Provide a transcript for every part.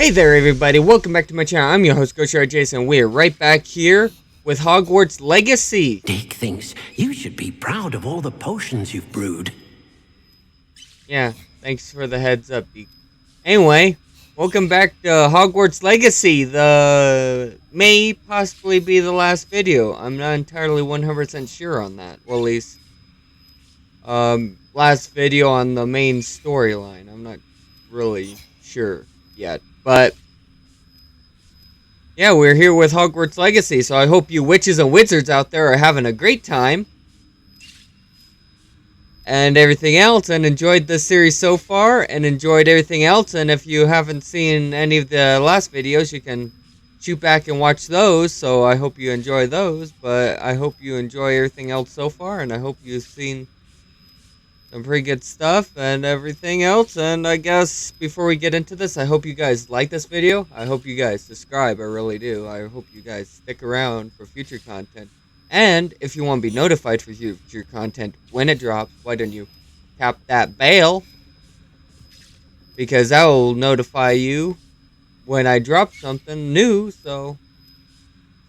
Hey there everybody, welcome back to my channel. I'm your host, Ghost Jason. We're right back here with Hogwarts Legacy. Dick thinks you should be proud of all the potions you've brewed. Yeah, thanks for the heads up, Deke. Anyway, welcome back to Hogwarts Legacy. The may possibly be the last video. I'm not entirely 100% sure on that. Well, at least, last video on the main storyline. I'm not really sure yet, but yeah, we're here with Hogwarts Legacy, so I hope you witches and wizards out there are having a great time. And everything else, and enjoyed this series so far, and enjoyed everything else. And if you haven't seen any of the last videos, you can shoot back and watch those, so I hope you enjoy those. But I hope you enjoy everything else so far, and I hope you've seen some pretty good stuff and everything else. And I guess before we get into this, I hope you guys like this video. I hope you guys subscribe. I really do. I hope you guys stick around for future content. And if you want to be notified for future content when it drops, why don't you tap that bell? Because that will notify you when I drop something new. So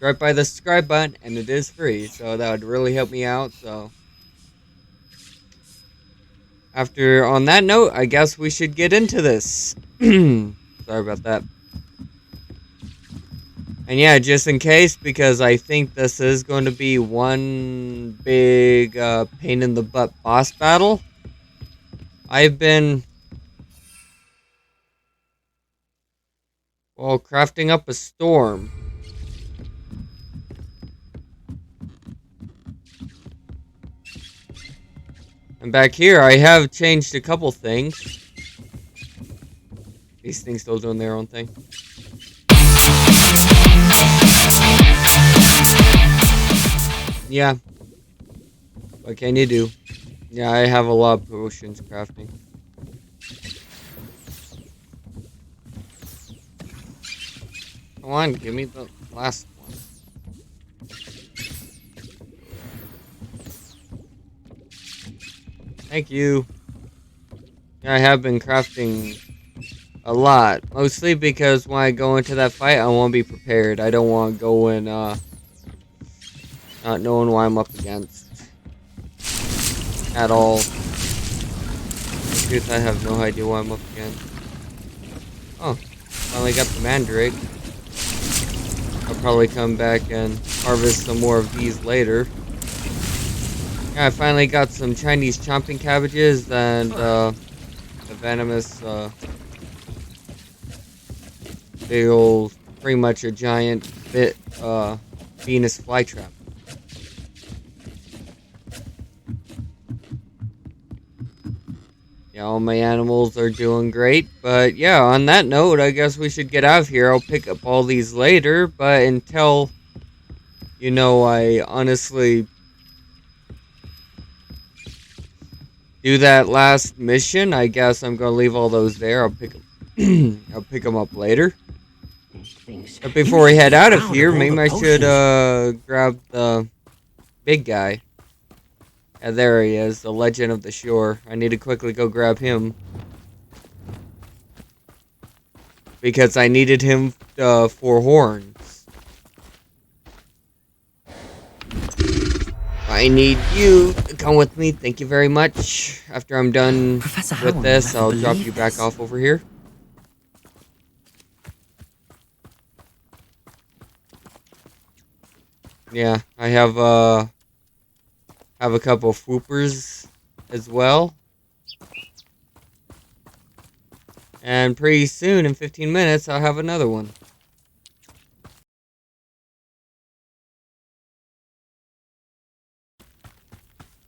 right by the subscribe button, and it is free. So that would really help me out. So on that note, I guess we should get into this. Sorry about that. And yeah, just in case, because I think this is going to be one big pain in the butt boss battle. I've been, well, crafting up a storm. And back here, I have changed a couple things. These things still doing their own thing. Yeah. What can you do? Yeah, I have a lot of potions crafting. Come on, give me the last one. Thank you. Yeah, I have been crafting a lot. Mostly because when I go into that fight, I want to be prepared. I don't want to go in, not knowing what I'm up against. At all. In truth, I have no idea what I'm up against. Oh, finally got the mandrake. I'll probably come back and harvest some more of these later. Yeah, I finally got some Chinese chomping cabbages and the venomous, big old, pretty much a giant Venus flytrap. Yeah, all my animals are doing great, but yeah, on that note, I guess we should get out of here. I'll pick up all these later, but until, you know, I honestly do that last mission, I guess I'm gonna leave all those there. I'll pick them, I'll pick them up later. But before we head out of here, maybe I should grab the big guy. Yeah, there he is, the Legend of the Shore. I need to quickly go grab him. Because I needed him for horns. I need you to come with me, thank you very much. After I'm done with this, I'll drop you back off over here. Yeah, I have a couple of swoopers as well. And pretty soon, in 15 minutes, I'll have another one.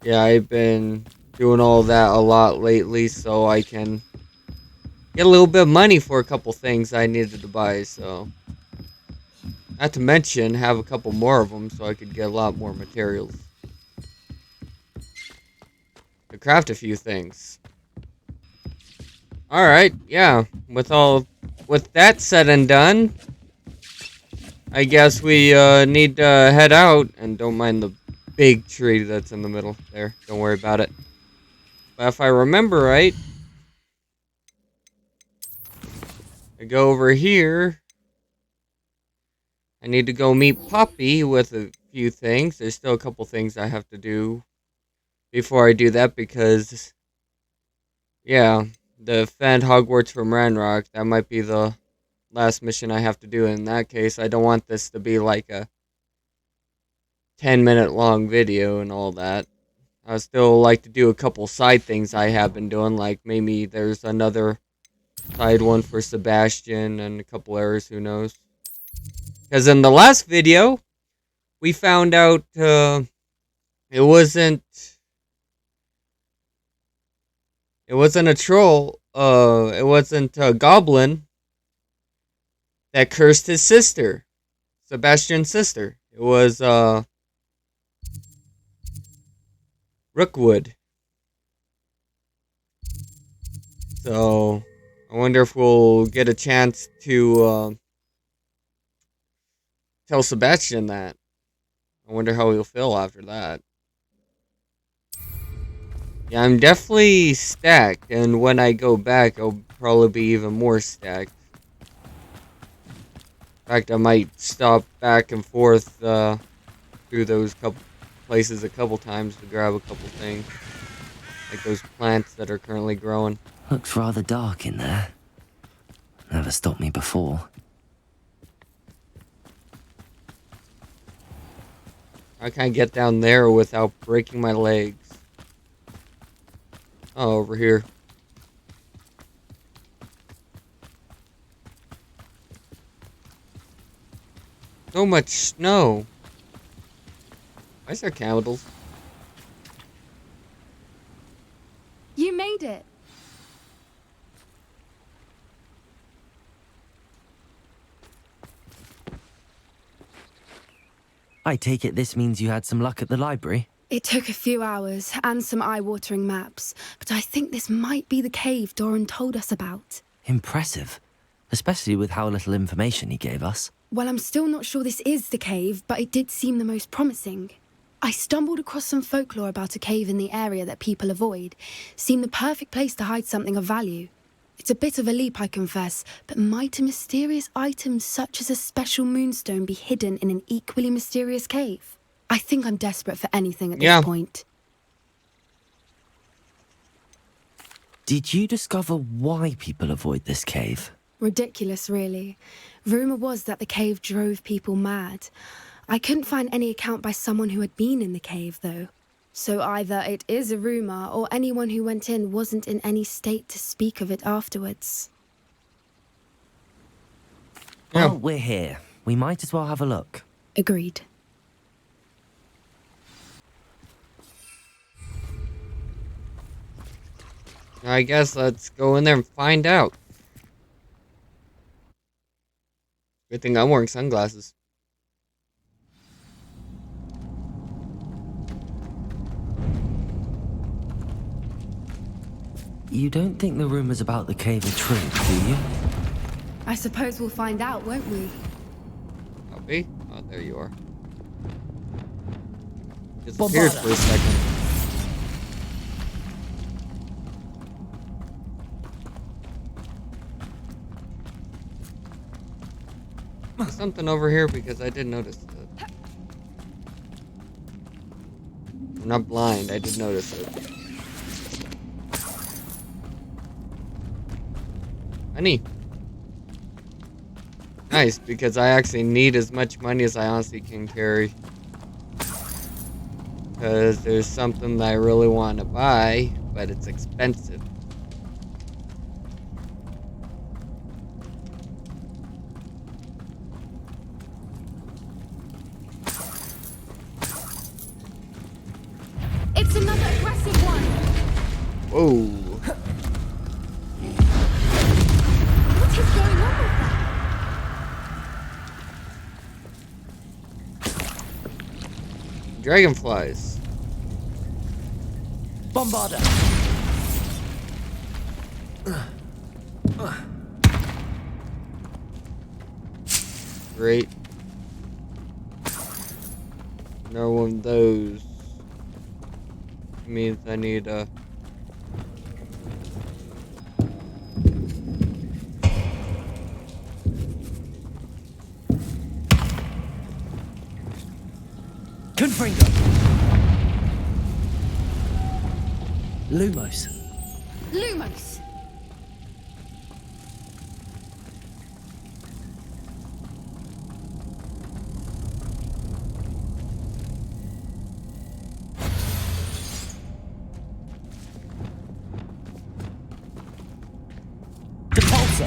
Yeah, I've been doing all that a lot lately, so I can get a little bit of money for a couple things I needed to buy, so. Not to mention, have a couple more of them, so I could get a lot more materials. To craft a few things. Alright, yeah. With that said and done, I guess we need to head out. And don't mind the big tree that's in the middle there. Don't worry about it. But if I remember right, I go over here. I need to go meet Poppy with a few things. There's still a couple things I have to do before I do that because, yeah, defend Hogwarts from Ranrock, that might be the last mission I have to do. In that case, I don't want this to be like a 10-minute long video and all that. I would still like to do a couple side things I have been doing, like maybe there's another side one for Sebastian and a couple errors, who knows. Because in the last video, we found out it wasn't a troll, it wasn't a goblin that cursed his sister, Sebastian's sister. It was Rookwood. So I wonder if we'll get a chance to tell Sebastian that. I wonder how he'll feel after that. Yeah, I'm definitely stacked, and when I go back, I'll probably be even more stacked. In fact, I might stop back and forth through those couple places a couple times to grab a couple things. Like those plants that are currently growing. Looks rather dark in there. Never stopped me before. I can't get down there without breaking my legs. Oh, over here. So much snow. Why is there candles? You made it. I take it this means you had some luck at the library? It took a few hours and some eye-watering maps, but I think this might be the cave Doran told us about. Impressive. Especially with how little information he gave us. Well, I'm still not sure this is the cave, but it did seem the most promising. I stumbled across some folklore about a cave in the area that people avoid. Seemed the perfect place to hide something of value. It's a bit of a leap, I confess, but might a mysterious item such as a special moonstone be hidden in an equally mysterious cave? I think I'm desperate for anything at this point. Did you discover why people avoid this cave? Ridiculous, really. Rumour was that the cave drove people mad. I couldn't find any account by someone who had been in the cave, though. So either it is a rumour, or anyone who went in wasn't in any state to speak of it afterwards. Well, we're here. We might as well have a look. Agreed. I guess let's go in there and find out. Good thing I'm wearing sunglasses. You don't think the rumors about the cave are true, do you? I suppose we'll find out, won't we? Copy. Oh, there you are. Disappeared for a second. There's something over here because I did notice it. I'm not blind, I did notice it. Money. Nice, because I actually need as much money as I honestly can carry. Because there's something that I really want to buy, but it's expensive. It's another aggressive one! Whoa. What is going on with that? Dragonflies. Bombarder! Great. Another one of those. Means I need a... Fringo. Lumos. Lumos! Depulso.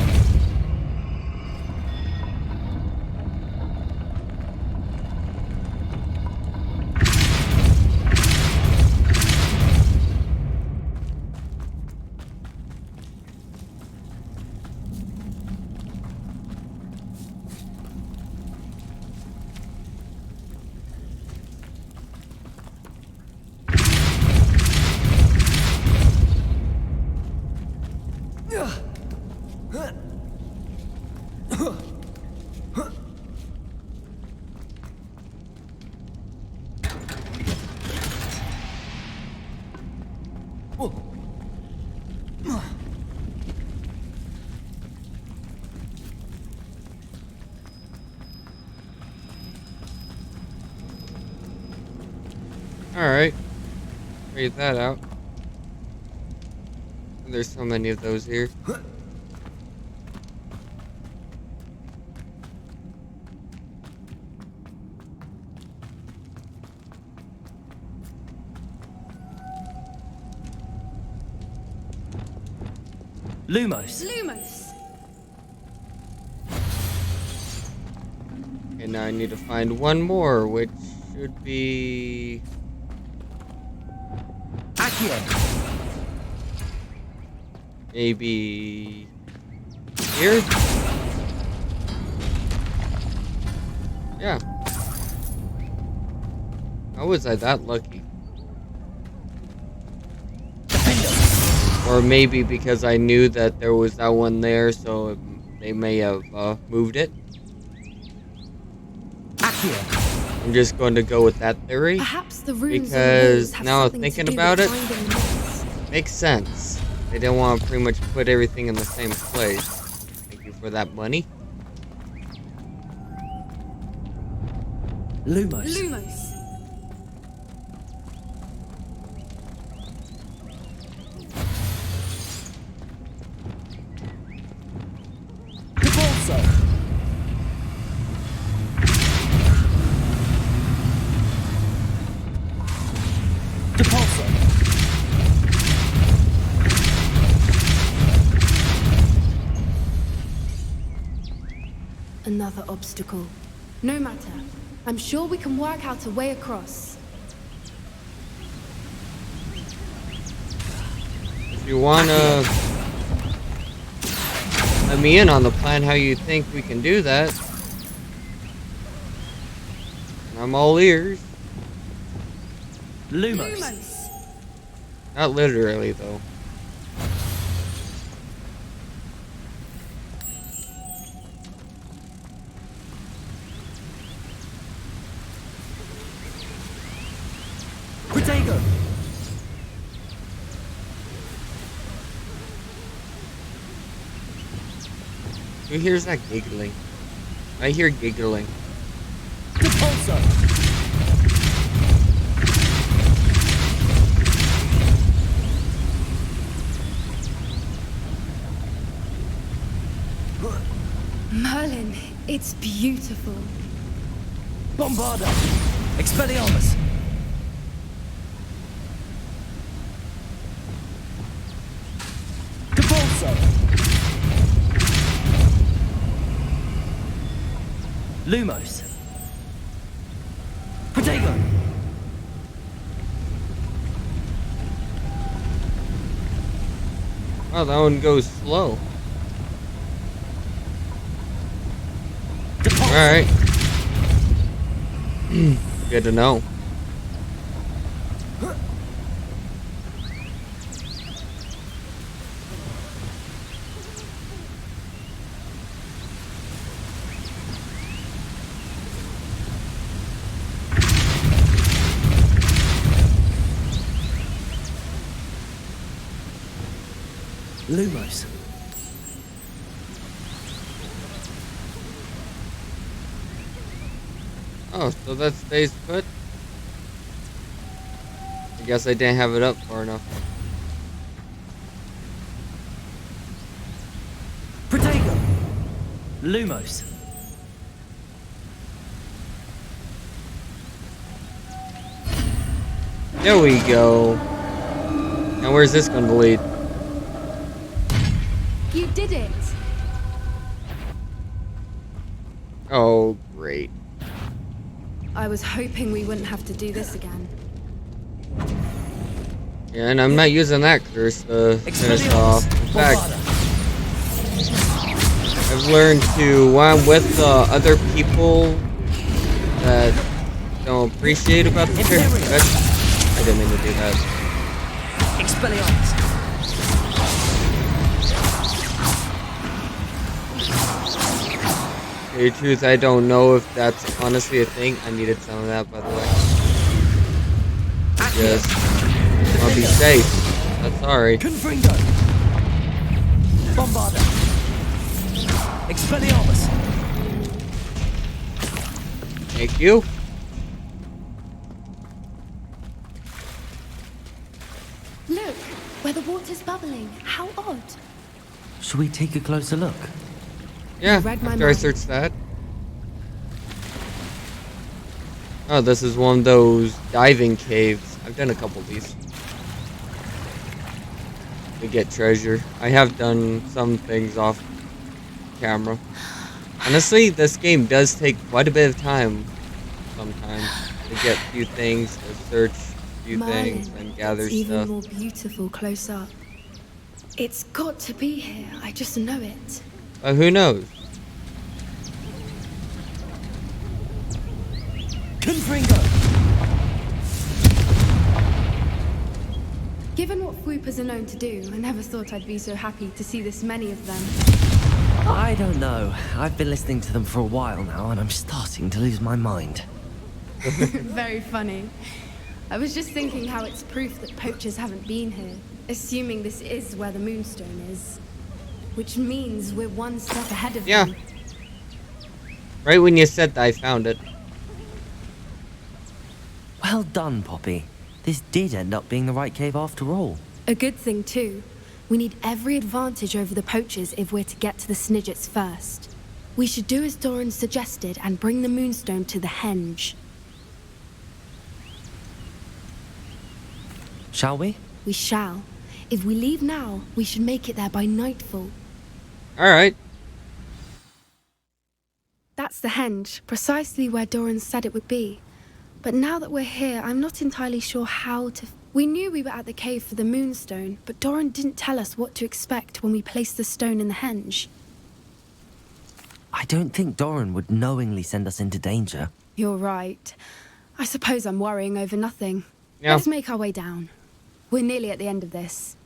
Alright. Figured that out. There's so many of those here. Lumos. Lumos! Okay, now I need to find one more, which should be... Accio. maybe... here? Yeah. How was I that lucky? Or maybe because I knew that there was that one there, so they may have moved it. Accio. I'm just going to go with that theory. Perhaps the runes Because on the walls have now something thinking to do about with it, finding the moss. makes sense. They didn't want to pretty much put everything in the same place. Thank you for that money. Lumos. Lumos! Depulso. Depulso. Another obstacle. No matter. I'm sure we can work out a way across. If you want to let me in on the plan, how you think we can do that, I'm all ears. Lumos. Lumos! Not literally, though. Protego. Who hears that giggling? I hear giggling. Depulso. Merlin, it's beautiful. Bombarda. Expelliarmus. Depulso. Lumos. Protego. Oh, that one goes slow. Depulso. Alright. Good to know. Lumos. Oh, so that stays put? I guess I didn't have it up far enough. Protego! Lumos. There we go. Now where's this going to lead? You did it! Oh, great. I was hoping we wouldn't have to do this again. Yeah, and I'm not using that curse to finish off. In fact, I've learned to, when I'm with other people that don't appreciate about the curse. I didn't mean to do that. Expelliarmus. To tell you the truth, I don't know if that's honestly a thing. I needed some of that, by the way. Just I'll be safe. That's sorry. Confringo. Bombarda. Expelliarmus. Thank you. Look, where the water's bubbling. How odd. Should we take a closer look? Yeah, read my after I mind. searched that. Oh, this is one of those diving caves. I've done a couple of these. To get treasure. I have done some things off camera. Honestly, this game does take quite a bit of time sometimes to get a few things, to search a few things, and gather it's even stuff. more beautiful close up. It's got to be here. I just know it. But who knows? Confringo. Given what swoopers are known to do, I never thought I'd be so happy to see this many of them. I don't know. I've been listening to them for a while now, and I'm starting to lose my mind. Very funny. I was just thinking how it's proof that poachers haven't been here, assuming this is where the Moonstone is. Which means we're one step ahead of Yeah. them. Right when you said that, I found it. Well done, Poppy. This did end up being the right cave after all. A good thing, too. We need every advantage over the poachers if we're to get to the Snidgets first. We should do as Doran suggested and bring the Moonstone to the henge. Shall we? We shall. If we leave now, we should make it there by nightfall. Alright. That's the henge, precisely where Doran said it would be. But now that we're here, I'm not entirely sure how to... We knew we were at the cave for the Moonstone, but Doran didn't tell us what to expect when we placed the stone in the henge. I don't think Doran would knowingly send us into danger. You're right. I suppose I'm worrying over nothing. Yeah. Let's make our way down. We're nearly at the end of this.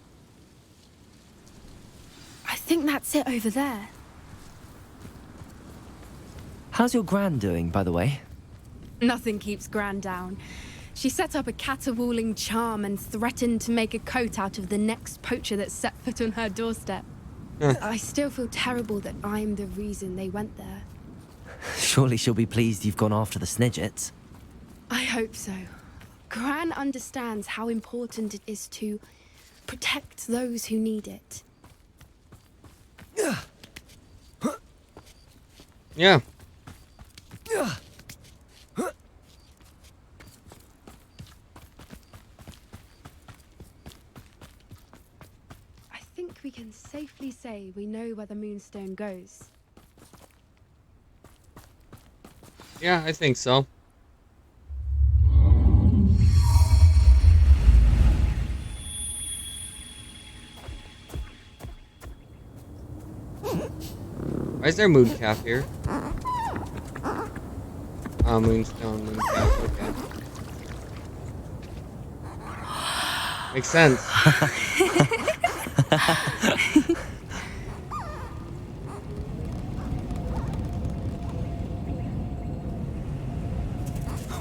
I think that's it over there. How's your gran doing, by the way? Nothing keeps Gran down. She set up a caterwauling charm and threatened to make a coat out of the next poacher that set foot on her doorstep. I still feel terrible that I'm the reason they went there. Surely she'll be pleased you've gone after the Snidgets. I hope so. Gran understands how important it is to protect those who need it. Yeah. I think we can safely say we know where the Moonstone goes. Yeah, I think so. Why is there a moon calf here? Oh, moonstone, moon calf, okay. Makes sense.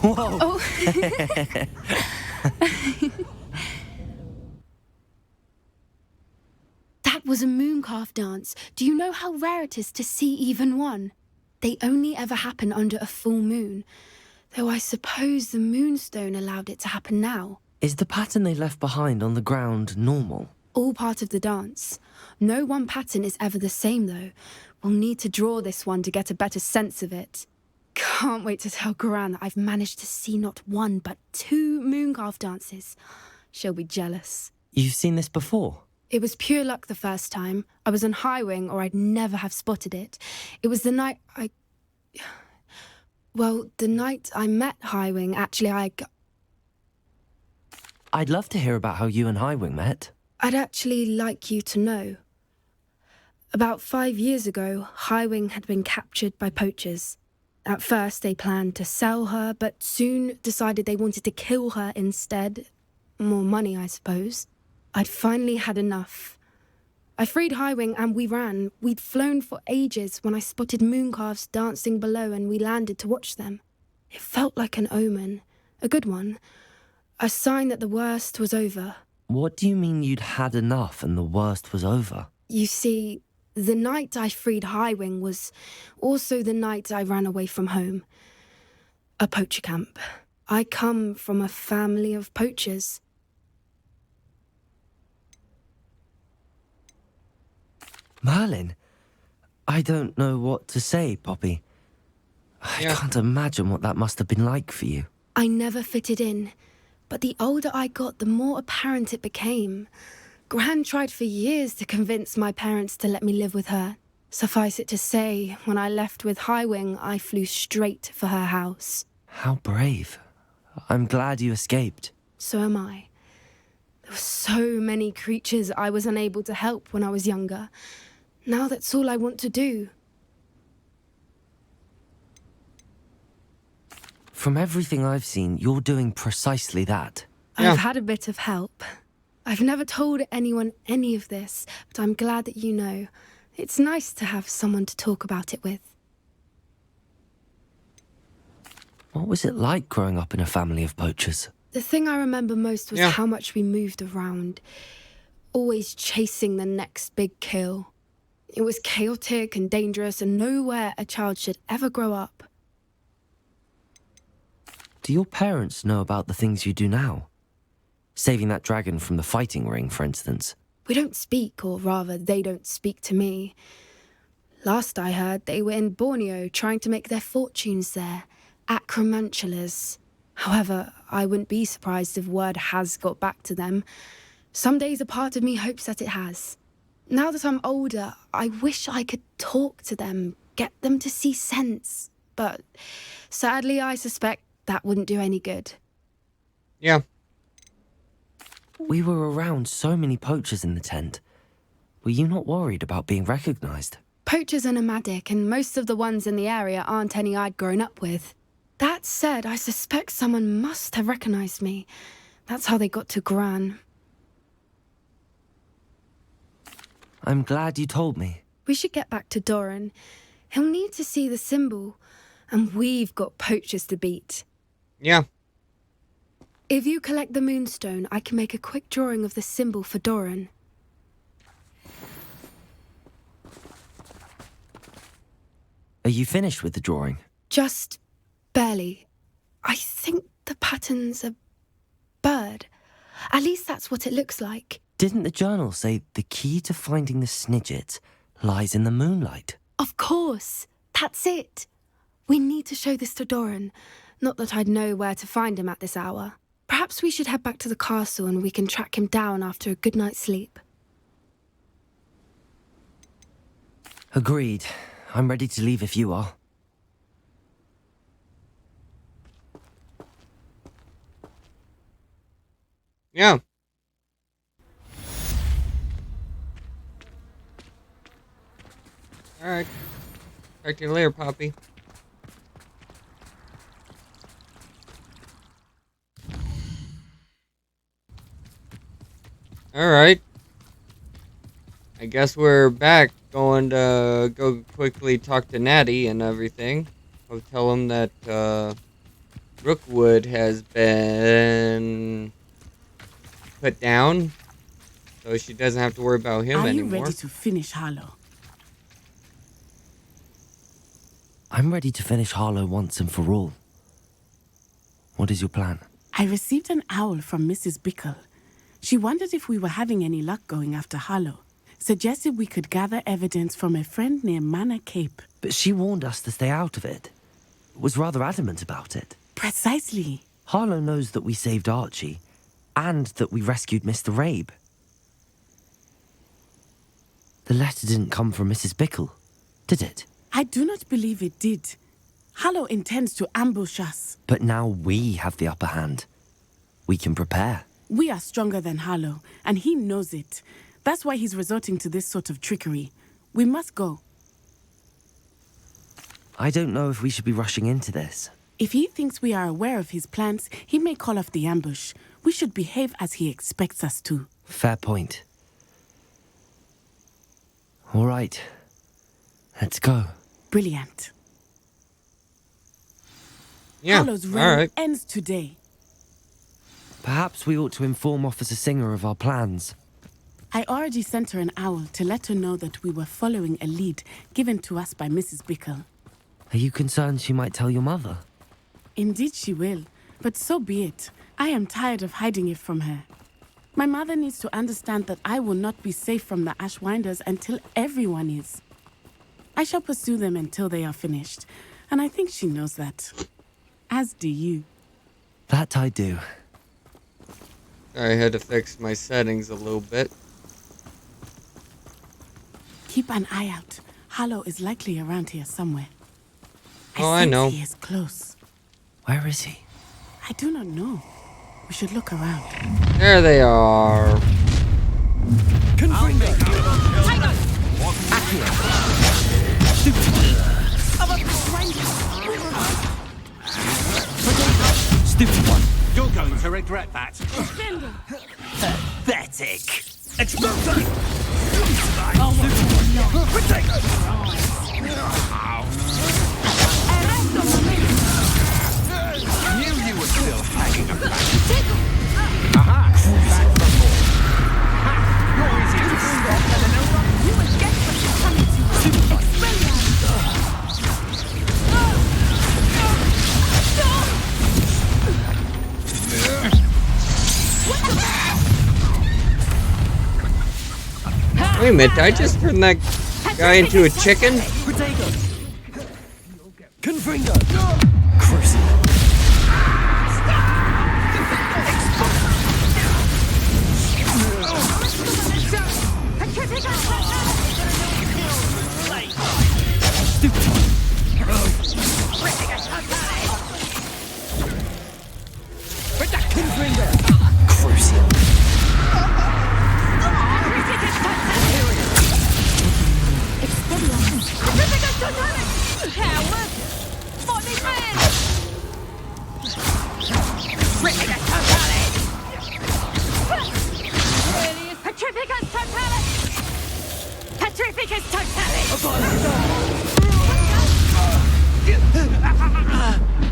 Whoa! Oh! That was a mooncalf dance. Do you know how rare it is to see even one? They only ever happen under a full moon. Though I suppose the Moonstone allowed it to happen now. Is the pattern they left behind on the ground normal? All part of the dance. No one pattern is ever the same, though. We'll need to draw this one to get a better sense of it. Can't wait to tell Gran that I've managed to see not one, but 2 Mooncarve dances. She'll be jealous. You've seen this before? It was pure luck the first time. I was on Highwing, or I'd never have spotted it. It was the night the night I met Highwing, actually, I'd love to hear about how you and Highwing met. I'd actually like you to know. About 5 years ago, Highwing had been captured by poachers. At first, they planned to sell her, but soon decided they wanted to kill her instead. More money, I suppose. I'd finally had enough. I freed Highwing and we ran. We'd flown for ages when I spotted Mooncarves dancing below and we landed to watch them. It felt like an omen. A good one. A sign that the worst was over. What do you mean you'd had enough and the worst was over? You see, the night I freed Highwing was also the night I ran away from home. A poacher camp. I come from a family of poachers. Merlin? I don't know what to say, Poppy. I can't imagine what that must have been like for you. I never fitted in, but the older I got, the more apparent it became. Gran tried for years to convince my parents to let me live with her. Suffice it to say, when I left with Highwing, I flew straight for her house. How brave. I'm glad you escaped. So am I. There were so many creatures I was unable to help when I was younger. Now that's all I want to do. From everything I've seen, you're doing precisely that. I've had a bit of help. I've never told anyone any of this, but I'm glad that you know. It's nice to have someone to talk about it with. What was it like growing up in a family of poachers? The thing I remember most was how much we moved around, always chasing the next big kill. It was chaotic and dangerous, and nowhere a child should ever grow up. Do your parents know about the things you do now? Saving that dragon from the fighting ring, for instance. We don't speak, or rather, they don't speak to me. Last I heard, they were in Borneo trying to make their fortunes there, acromantulas. However, I wouldn't be surprised if word has got back to them. Some days a part of me hopes that it has. Now that I'm older, I wish I could talk to them, get them to see sense. But sadly, I suspect that wouldn't do any good. Yeah. We were around so many poachers in the tent. Were you not worried about being recognized? Poachers are nomadic, and most of the ones in the area aren't any I'd grown up with. That said, I suspect someone must have recognized me. That's how they got to Gran. I'm glad you told me. We should get back to Doran. He'll need to see the symbol, and we've got poachers to beat. Yeah. If you collect the moonstone, I can make a quick drawing of the symbol for Doran. Are you finished with the drawing? Just barely. I think the pattern's a bird. At least that's what it looks like. Didn't the journal say the key to finding the Snidget lies in the moonlight? Of course. That's it. We need to show this to Doran. Not that I'd know where to find him at this hour. Perhaps we should head back to the castle and we can track him down after a good night's sleep. Agreed. I'm ready to leave if you are. Yeah. Alright. Talk to you later, Poppy. Alright. I guess we're back. Going to go quickly talk to Natty and everything. I'll tell him that Rookwood has been put down, so she doesn't have to worry about him Are anymore. you ready to finish Harlow? I'm ready to finish Harlow once and for all. What is your plan? I received an owl from Mrs. Bickle. She wondered if we were having any luck going after Harlow. Suggested we could gather evidence from a friend near Manor Cape. But she warned us to stay out of it. Was rather adamant about it. Precisely. Harlow knows that we saved Archie, and that we rescued Mr. Rabe. The letter didn't come from Mrs. Bickle, did it? I do not believe it did. Harlow intends to ambush us. But now we have the upper hand. We can prepare. We are stronger than Harlow, and he knows it. That's why he's resorting to this sort of trickery. We must go. I don't know if we should be rushing into this. If he thinks we are aware of his plans, he may call off the ambush. We should behave as he expects us to. Fair point. All right. Let's go. Brilliant. Yeah, Harlow's reign alright. ends today. Perhaps we ought to inform Officer Singer of our plans. I already sent her an owl to let her know that we were following a lead given to us by Mrs. Bickle. Are you concerned she might tell your mother? Indeed she will, but so be it. I am tired of hiding it from her. My mother needs to understand that I will not be safe from the Ashwinders until everyone is. I shall pursue them until they are finished, and I think she knows that. As do you. That I do. I had to fix my settings a little bit. Keep an eye out. Harlow is likely around here somewhere. I sense know. He is close. Where is he? I do not know. We should look around. There they are. Confringo! Stupid one! You're going to regret that. Pathetic! Explosion! Knew you were still hanging about. Aha! Back for more. Ha! You're easy to stop than an over. You will get what you're coming to. Wait a minute, did I just turn that guy into a chicken? Confringo! Crucible! Stupid one! Confringo! Crucible!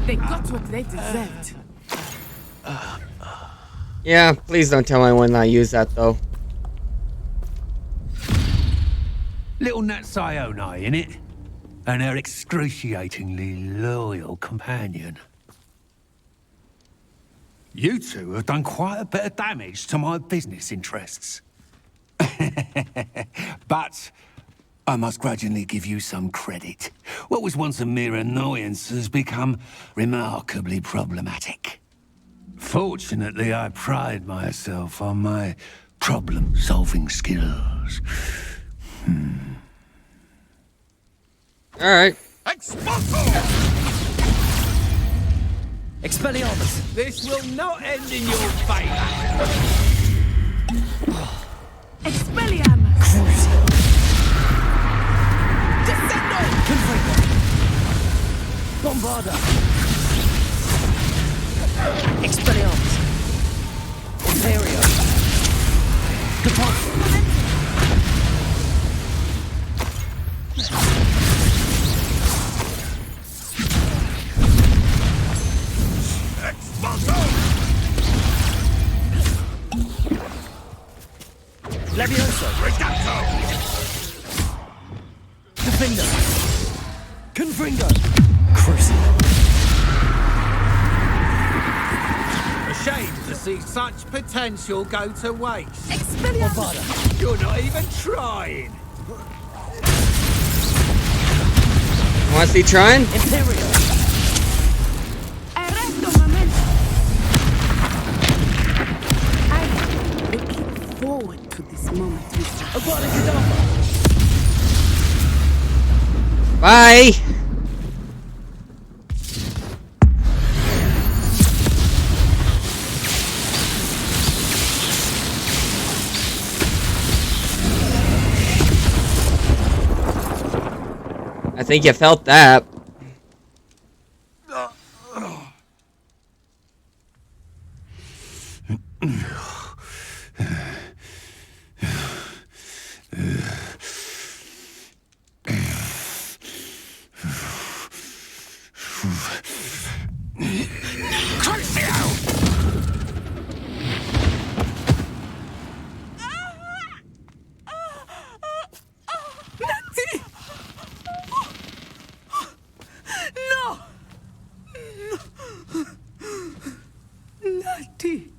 They got what they deserved. Yeah, please don't tell me when I use that though. Little Nat Sione, innit? And her excruciatingly loyal companion. You two have done quite a bit of damage to my business interests. But I must grudgingly give you some credit. What was once a mere annoyance has become remarkably problematic. Fortunately, I pride myself on my problem-solving skills. Alright. Expelliarmus! This will not end in your favor. Expelliarmus! Descendo! Confringo! Bombarda! Expelliarmus! Imperio! Capone! Levioso! Defender! Confringo! Crucible! see such potential go to waste. Expelliarmus! You're not even trying. Want to see trying? Imperial! Arresto momento! I'm looking forward to this moment, Mr. Bye! I think you felt that. Natty! No! Natty!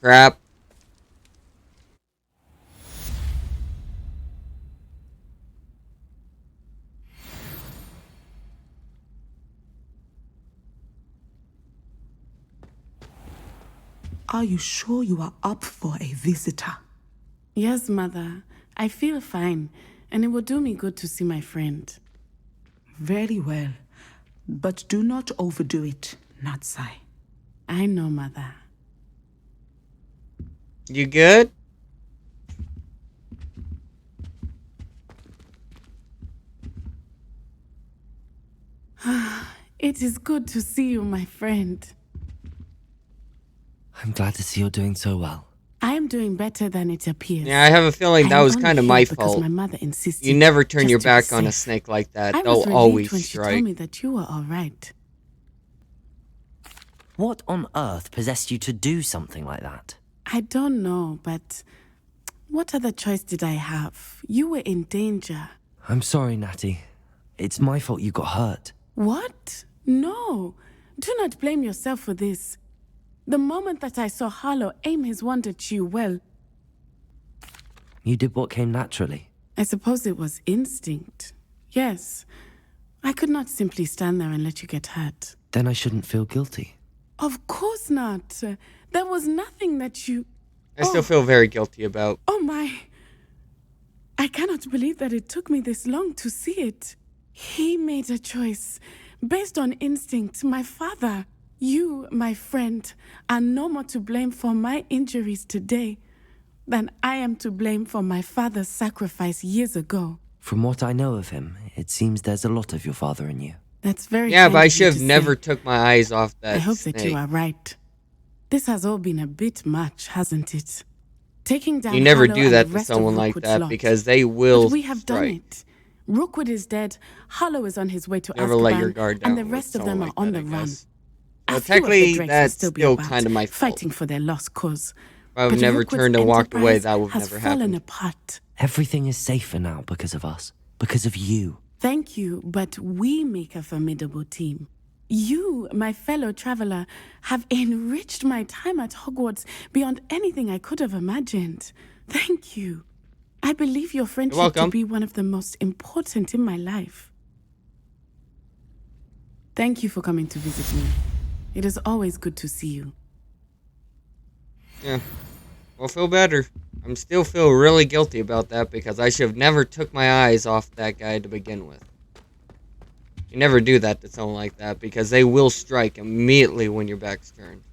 Crap. Are you sure you are up for a visitor? Yes, Mother. I feel fine, and it will do me good to see my friend. Very well. But do not overdo it, Natsai. I know, Mother. You good? It is good to see you, my friend. I'm glad to see you're doing so well. I am doing better than it appears. Yeah, I have a feeling that I am was only kind of here my because fault. my mother insisted. You never turn just your to be back on a safe. snake like that. I They'll was relieved always when she told strike. me that you were all right. What on earth possessed you to do something like that? I don't know, but what other choice did I have? You were in danger. I'm sorry, Natty. It's my fault you got hurt. What? No. Do not blame yourself for this. The moment that I saw Harlow aim his wand at you, well, You did what came naturally. I suppose it was instinct. Yes. I could not simply stand there and let you get hurt. Then I shouldn't feel guilty. Of course not. There was nothing that you... I still feel very guilty about. Oh my... I cannot believe that it took me this long to see it. He made a choice based on instinct. My father, you, my friend, are no more to blame for my injuries today than I am to blame for my father's sacrifice years ago. From what I know of him, it seems there's a lot of your father in you. That's very Yeah, kind but I of you should have to never say. took my eyes off that I hope snake. that you are right. This has all been a bit much, hasn't it? Taking down You never Harlow do and that the to rest of someone like Rookwood's that lot. because they will But we have done strike. it. Rookwood is dead, Harlow is on his way to Never Azkaban, let your guard down and the with rest of someone them are like on that, the I run. guess. A Well, few of the technically, Drakes that's will still be still about, kind of my fault. fighting for their lost cause. If I would But never Rookwood's turned and walked away, enterprise that would has never fallen happen. apart. Everything is safer now because of us. Because of you. Thank you, but we make a formidable team. You, my fellow traveler, have enriched my time at Hogwarts beyond anything I could have imagined. Thank you. I believe your friendship to welcome. be one of the most important in my life. Thank you for coming to visit me. It is always good to see you. Yeah. Well, feel better. I'm still feel really guilty about that because I should have never took my eyes off that guy to begin with. You never do that to someone like that because they will strike immediately when your back's turned.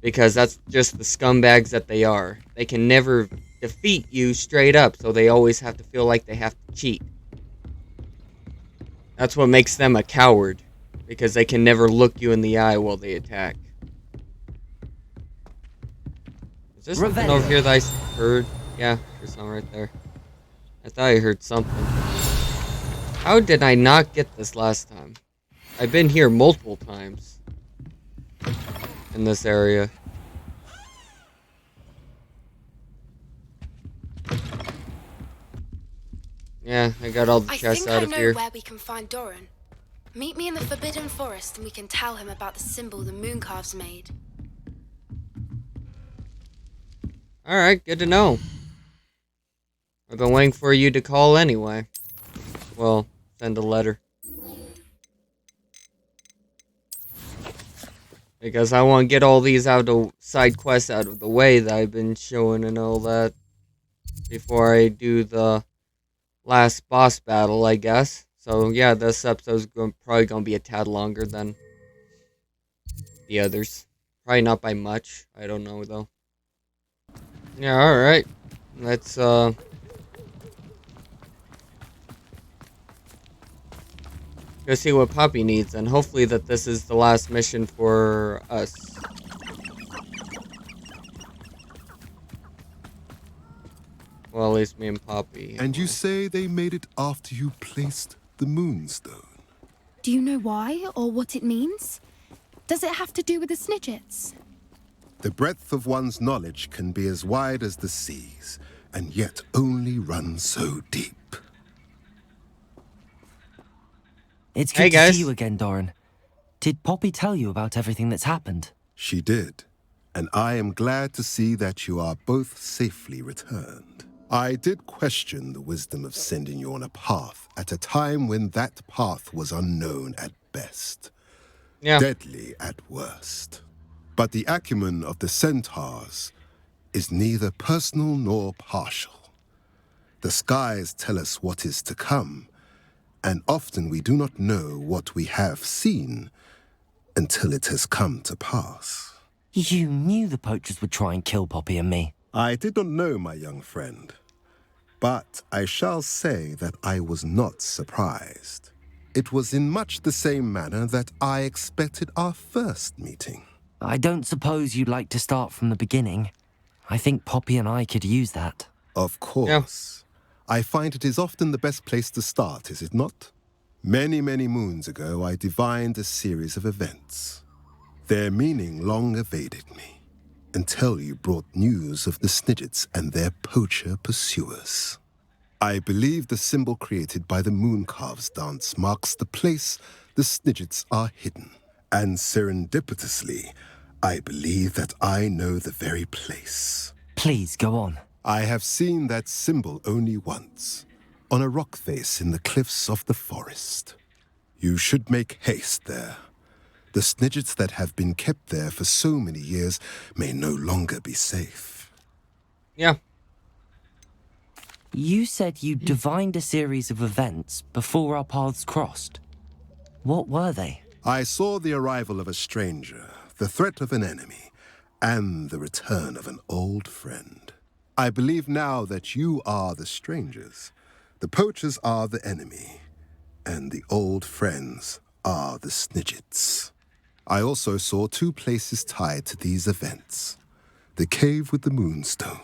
Because that's just the scumbags that they are. They can never defeat you straight up, so they always have to feel like they have to cheat. That's what makes them a coward, because they can never look you in the eye while they attack. Is there something Revelio. over here that I heard? Yeah, there's something right there. I thought I heard something. How did I not get this last time? I've been here multiple times. In this area. Yeah, Yeah, I got all the I chests think out I of know here. where we can find Doran. Meet me in the Forbidden Forest and we can tell him about the symbol the Mooncalves made. Alright, good to know. I've been waiting for you to call anyway. Well, send a letter. Because I want to get all these side quests out of the way that I've been showing and all that. Before I do the last boss battle, I guess. So yeah, this episode's probably going to be a tad longer than the others. Probably not by much. I don't know, though. Yeah, alright. Let's, go see what Poppy needs, and hopefully that this is the last mission for us. Well, at least me and Poppy. And you say they made it after you placed the Moonstone? Do you know why or what it means? Does it have to do with the Snidgets? The breadth of one's knowledge can be as wide as the seas, and yet only run so deep. It's Hey, good to guys. see you again, Doran. Did Poppy tell you about everything that's happened? She did, and I am glad to see that you are both safely returned. I did question the wisdom of sending you on a path at a time when that path was unknown at best, Yeah. deadly at worst. But the acumen of the centaurs is neither personal nor partial. The skies tell us what is to come, and often we do not know what we have seen until it has come to pass. You knew the poachers would try and kill Poppy and me. I did not know, my young friend, but I shall say that I was not surprised. It was in much the same manner that I expected our first meeting. I don't suppose you'd like to start from the beginning. I think Poppy and I could use that. Of course. I find it is often the best place to start, is it not? Many, many moons ago, I divined a series of events. Their meaning long evaded me, until you brought news of the Snidgets and their poacher pursuers. I believe the symbol created by the Mooncalves dance marks the place the Snidgets are hidden. And serendipitously, I believe that I know the very place. Please, go on. I have seen that symbol only once, on a rock face in the cliffs of the forest. You should make haste there. The Snidgets that have been kept there for so many years may no longer be safe. Yeah. You said you divined a series of events before our paths crossed. What were they? I saw the arrival of a stranger, the threat of an enemy, and the return of an old friend. I believe now that you are the strangers, the poachers are the enemy, and the old friends are the Snidgets. I also saw two places tied to these events: the cave with the Moonstone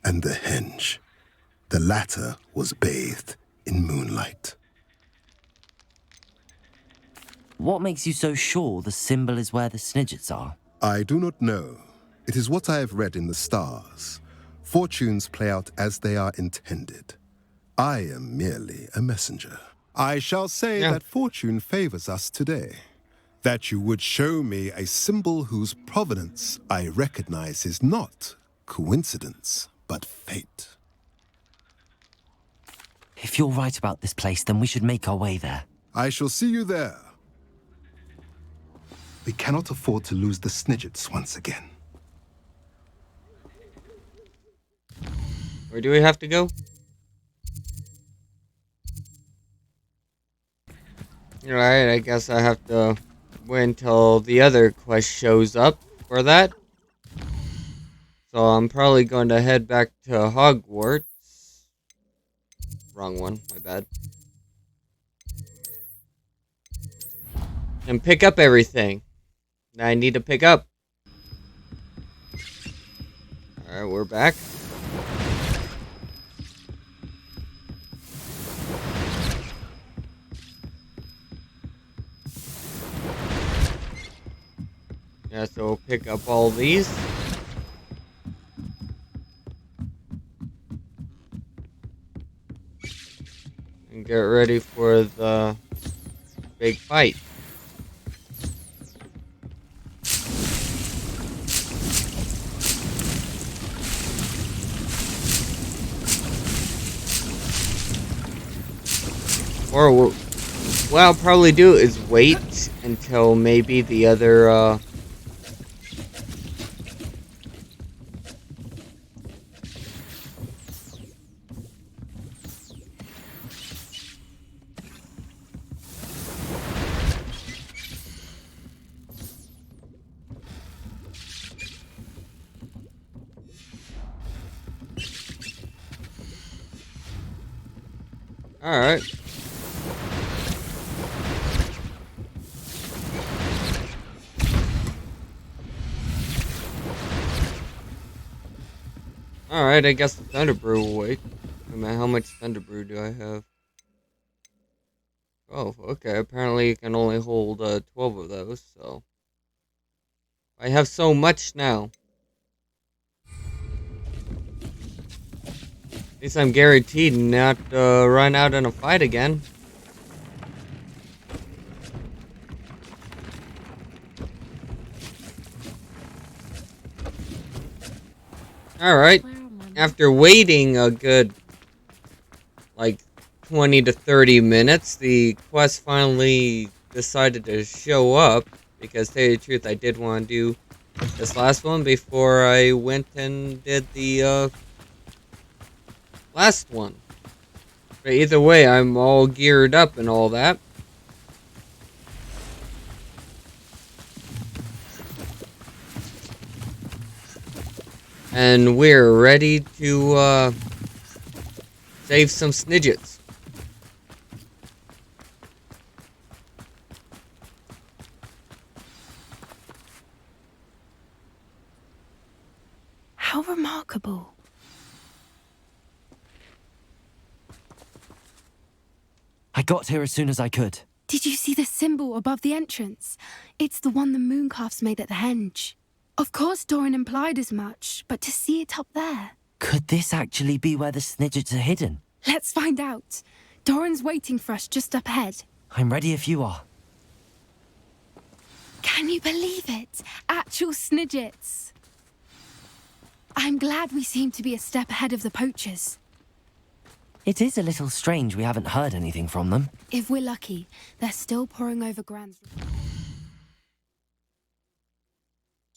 and the henge. The latter was bathed in moonlight. What makes you so sure the symbol is where the Snidgets are? I do not know. It is what I have read in the stars. Fortunes play out as they are intended. I am merely a messenger. I shall say that fortune favors us today. That you would show me a symbol whose provenance I recognize is not coincidence, but fate. If you're right about this place, then we should make our way there. I shall see you there. We cannot afford to lose the Snidgets once again. Where do we have to go? Alright, I guess I have to wait until the other quest shows up for that. So I'm probably going to head back to Hogwarts. Wrong one, my bad. And pick up everything that I need to pick up. Alright, we're back. Yeah, so we'll pick up all these. and get ready for the big fight. Or what I'll probably do is wait until maybe the other, Alright. Alright, I guess the Thunder Brew will wait. I mean, how much Thunder Brew do I have? Oh, okay. Apparently you can only hold 12 of those, so... I have so much now. At least I'm guaranteed not to run out in a fight again. Alright. After waiting a good, like, 20 to 30 minutes, the quest finally decided to show up. Because, to tell you the truth, I did want to do this last one before I went and did the, last one. But either way, I'm all geared up and all that. And we're ready to, save some snidgets. How remarkable. I got here as soon as I could. Did you see the symbol above the entrance? It's the one the mooncalfs made at the henge. Of course Doran implied as much, but to see it up there... Could this actually be where the snidgets are hidden? Let's find out. Doran's waiting for us just up ahead. I'm ready if you are. Can you believe it? Actual snidgets. I'm glad we seem to be a step ahead of the poachers. It is a little strange we haven't heard anything from them. If we're lucky, they're still poring over Gran's...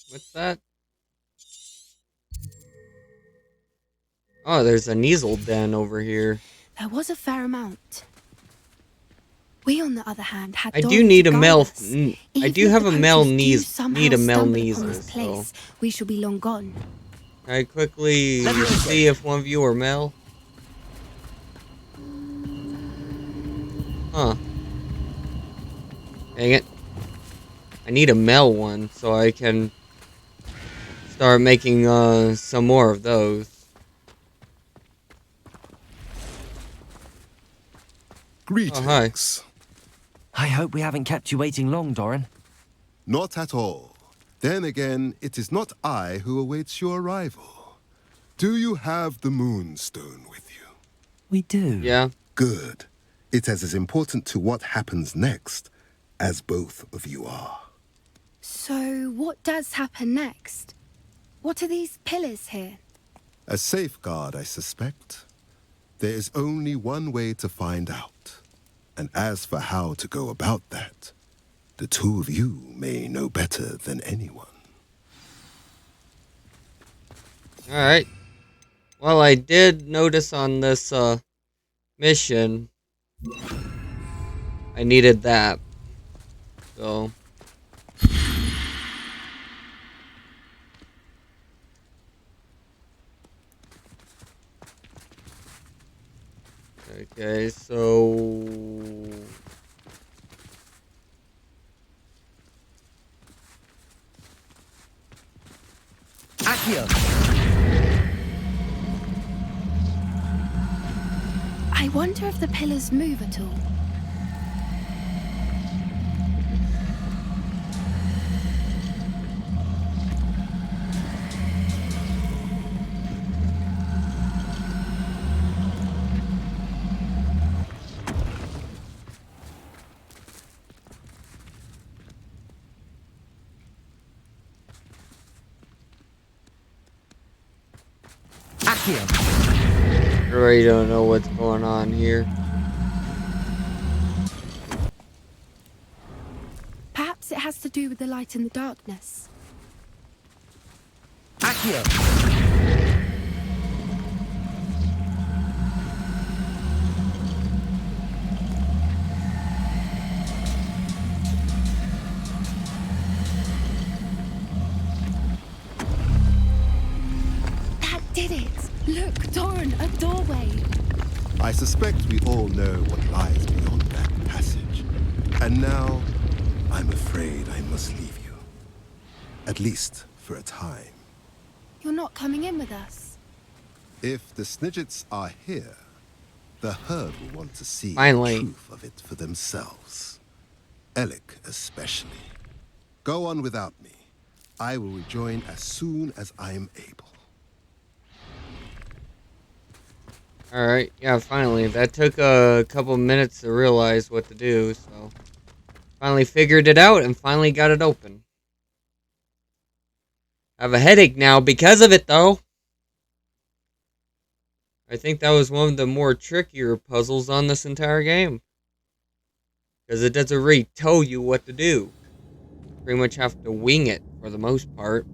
What's that? Oh, there's a Kneasel den over here. There was a fair amount. We, on the other hand, had... I do need a male... I do have a male Need a male Kneasel, so... We shall be long gone. Can I quickly see if one of you are male? Huh. Dang it. I need a male one so I can start making some more of those. Greetings. I hope we haven't kept you waiting long, Doran. Not at all. Then again, it is not I who awaits your arrival. Do you have the Moonstone with you? We do. Yeah. Good. It is as important to what happens next as both of you are. So, what does happen next? What are these pillars here? A safeguard, I suspect. There is only one way to find out. And as for how to go about that, the two of you may know better than anyone. Alright. Well, I did notice on this mission I needed that. So... Okay, so... Accio! I wonder if the pillars move at all. Accio. I really don't know what's going on here. Perhaps it has to do with the light in the darkness. Accio. That did it! Look, Doran, a doorway. I suspect we all know what lies beyond that passage. And now, I'm afraid I must leave you. At least for a time. You're not coming in with us. If the Snidgets are here, the herd will want to see Finally. the truth of it for themselves. Alec especially. Go on without me. I will rejoin as soon as I am able. Alright, yeah, finally. That took a couple minutes to realize what to do, so... Finally figured it out and finally got it open. I have a headache now because of it, though. I think that was one of the more trickier puzzles on this entire game. Because it doesn't really tell you what to do. Pretty much have to wing it for the most part.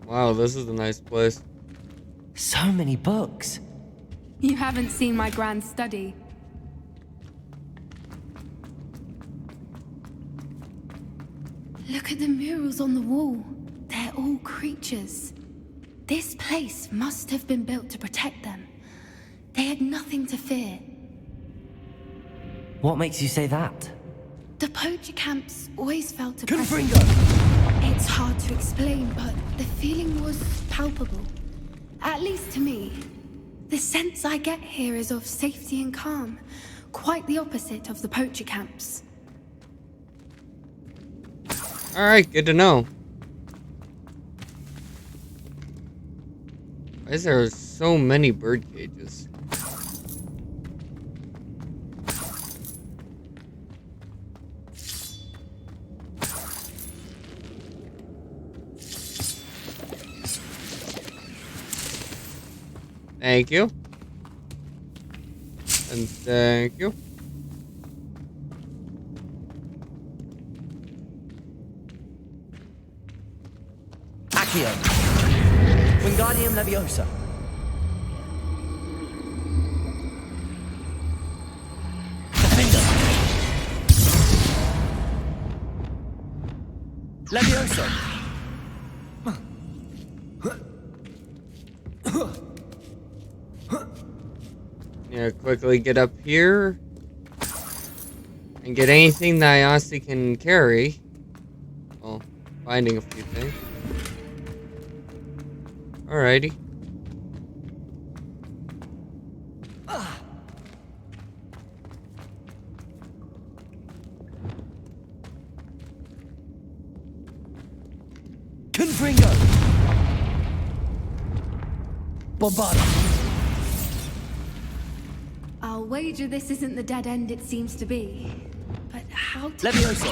Wow, this is a nice place. So many books. You haven't seen my grand study. Look at the murals on the wall. They're all creatures. This place must have been built to protect them. They had nothing to fear. What makes you say that? The poacher camps always felt oppressive. Confringo! It's hard to explain, but the feeling was palpable. At least to me. The sense I get here is of safety and calm. Quite the opposite of the poacher camps. Alright, good to know. Why is there so many bird cages? Thank you. And thank you. Accio. Wingardium Leviosa. Defender. Leviosa. Yeah, quickly get up here and get anything that I honestly can carry. Well, finding a few things. Alrighty. Confringo. Bombarda. I'll wager this isn't the dead end it seems to be. But how to... Leviosa.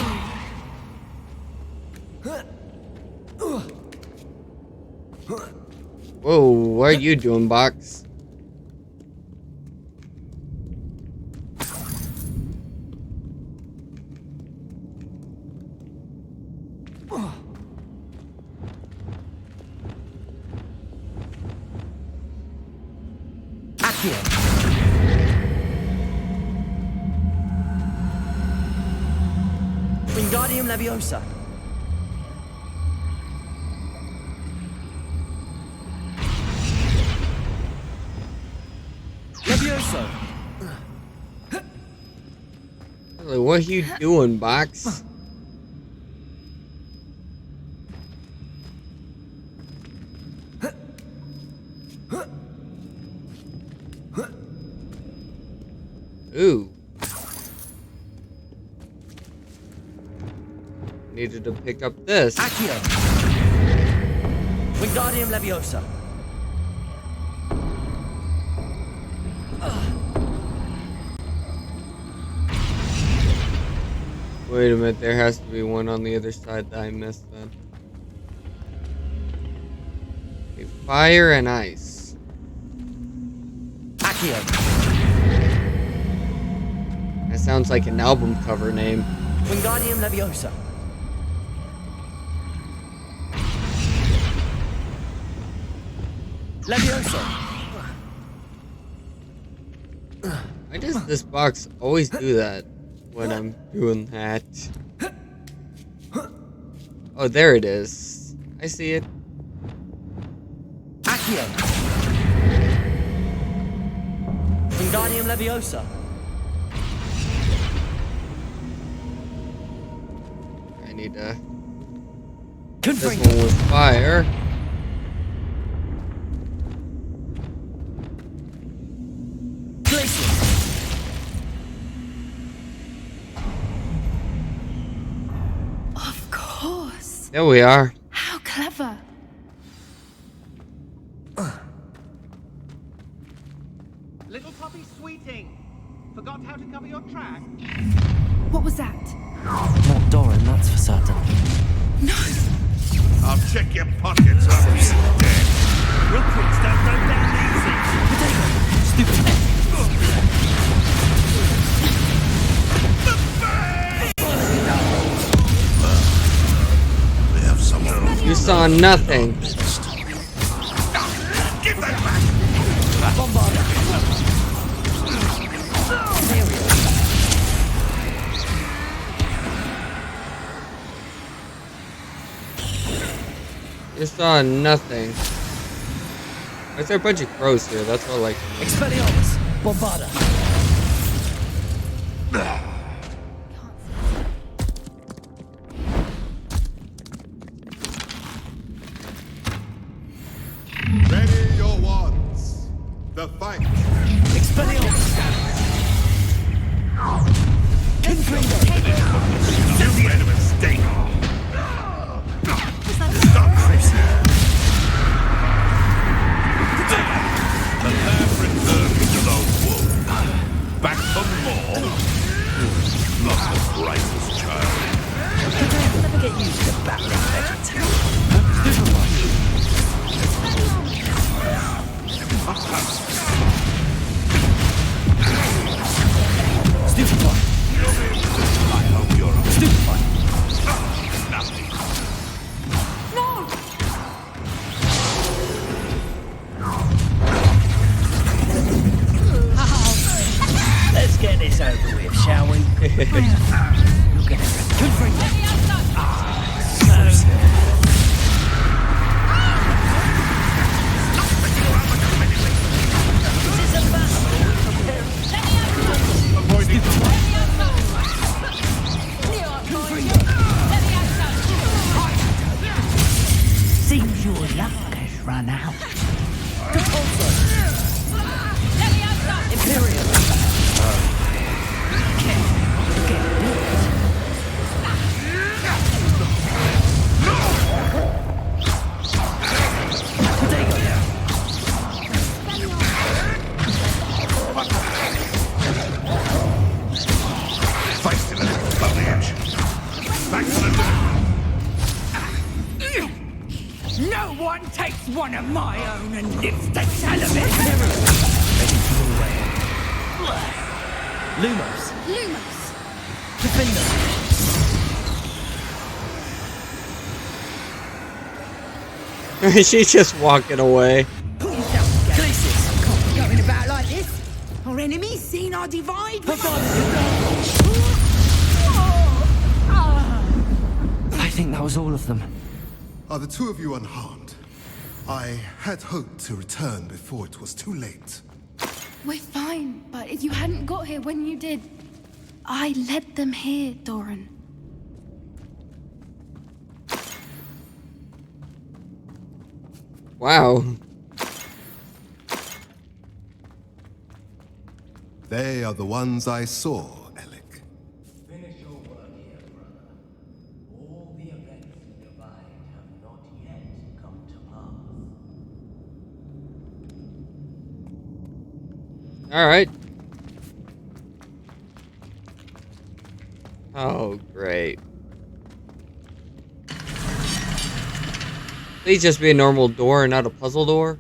Whoa, what are you doing, Box? Accio. Wingardium Leviosa. Leviosa. What are you doing, Box? Ooh. Needed to pick up this. Accio. Wingardium Leviosa. Wait a minute, there has to be one on the other side that I missed then. Okay, fire and ice. Accio. That sounds like an album cover name. Wingardium Leviosa. Leviosa. Why does this box always do that when I'm doing that? Oh, there it is. I see it. Accio. Wingardium Leviosa. I need to... This Confringo. one was fire. Glacius. Of course. There we are. How clever. Little puppy sweeting. Forgot how to cover your track? What was that? Not Doran, that's for certain. No. I'll check your pockets after you're dead. Rookwoods don't go down easy. Stupid. We have someone. You saw nothing. Give that back! Bombarda. You saw nothing. Why is there a bunch of crows here? That's all I like to know. Expelliarmus. Bombarda. Ready your wands. The fight. Expelliarmus. Confringo. You made a mistake! Stop, Chris! The lamb returned to the wolf. Back for more? Not the brightest child. I'll never get used to battling vegetarian. Stupefy. I hope you're a Stupefy. nothing. Let's get this over with, shall we? Look at it. Confringo. Seems your luck has run out. Imperium. Feisty little foliage. Back to the dirt. No one takes one of my own and lives to tell of it. Lumos. Lumos. Defender. She's just walking away. Put yourself together. Glacius. Can't be going about like this. Our enemies seen our divide. I think that was all of them. Are the two of you unharmed? I had hoped to return before it was too late. We're fine, but if you hadn't got here when you did, I led them here, Doran. Wow. They are the ones I saw, Alec. Finish your work here, brother. All the events of the divide have not yet come to pass. Alright. Oh, great. Please just be a normal door and not a puzzle door.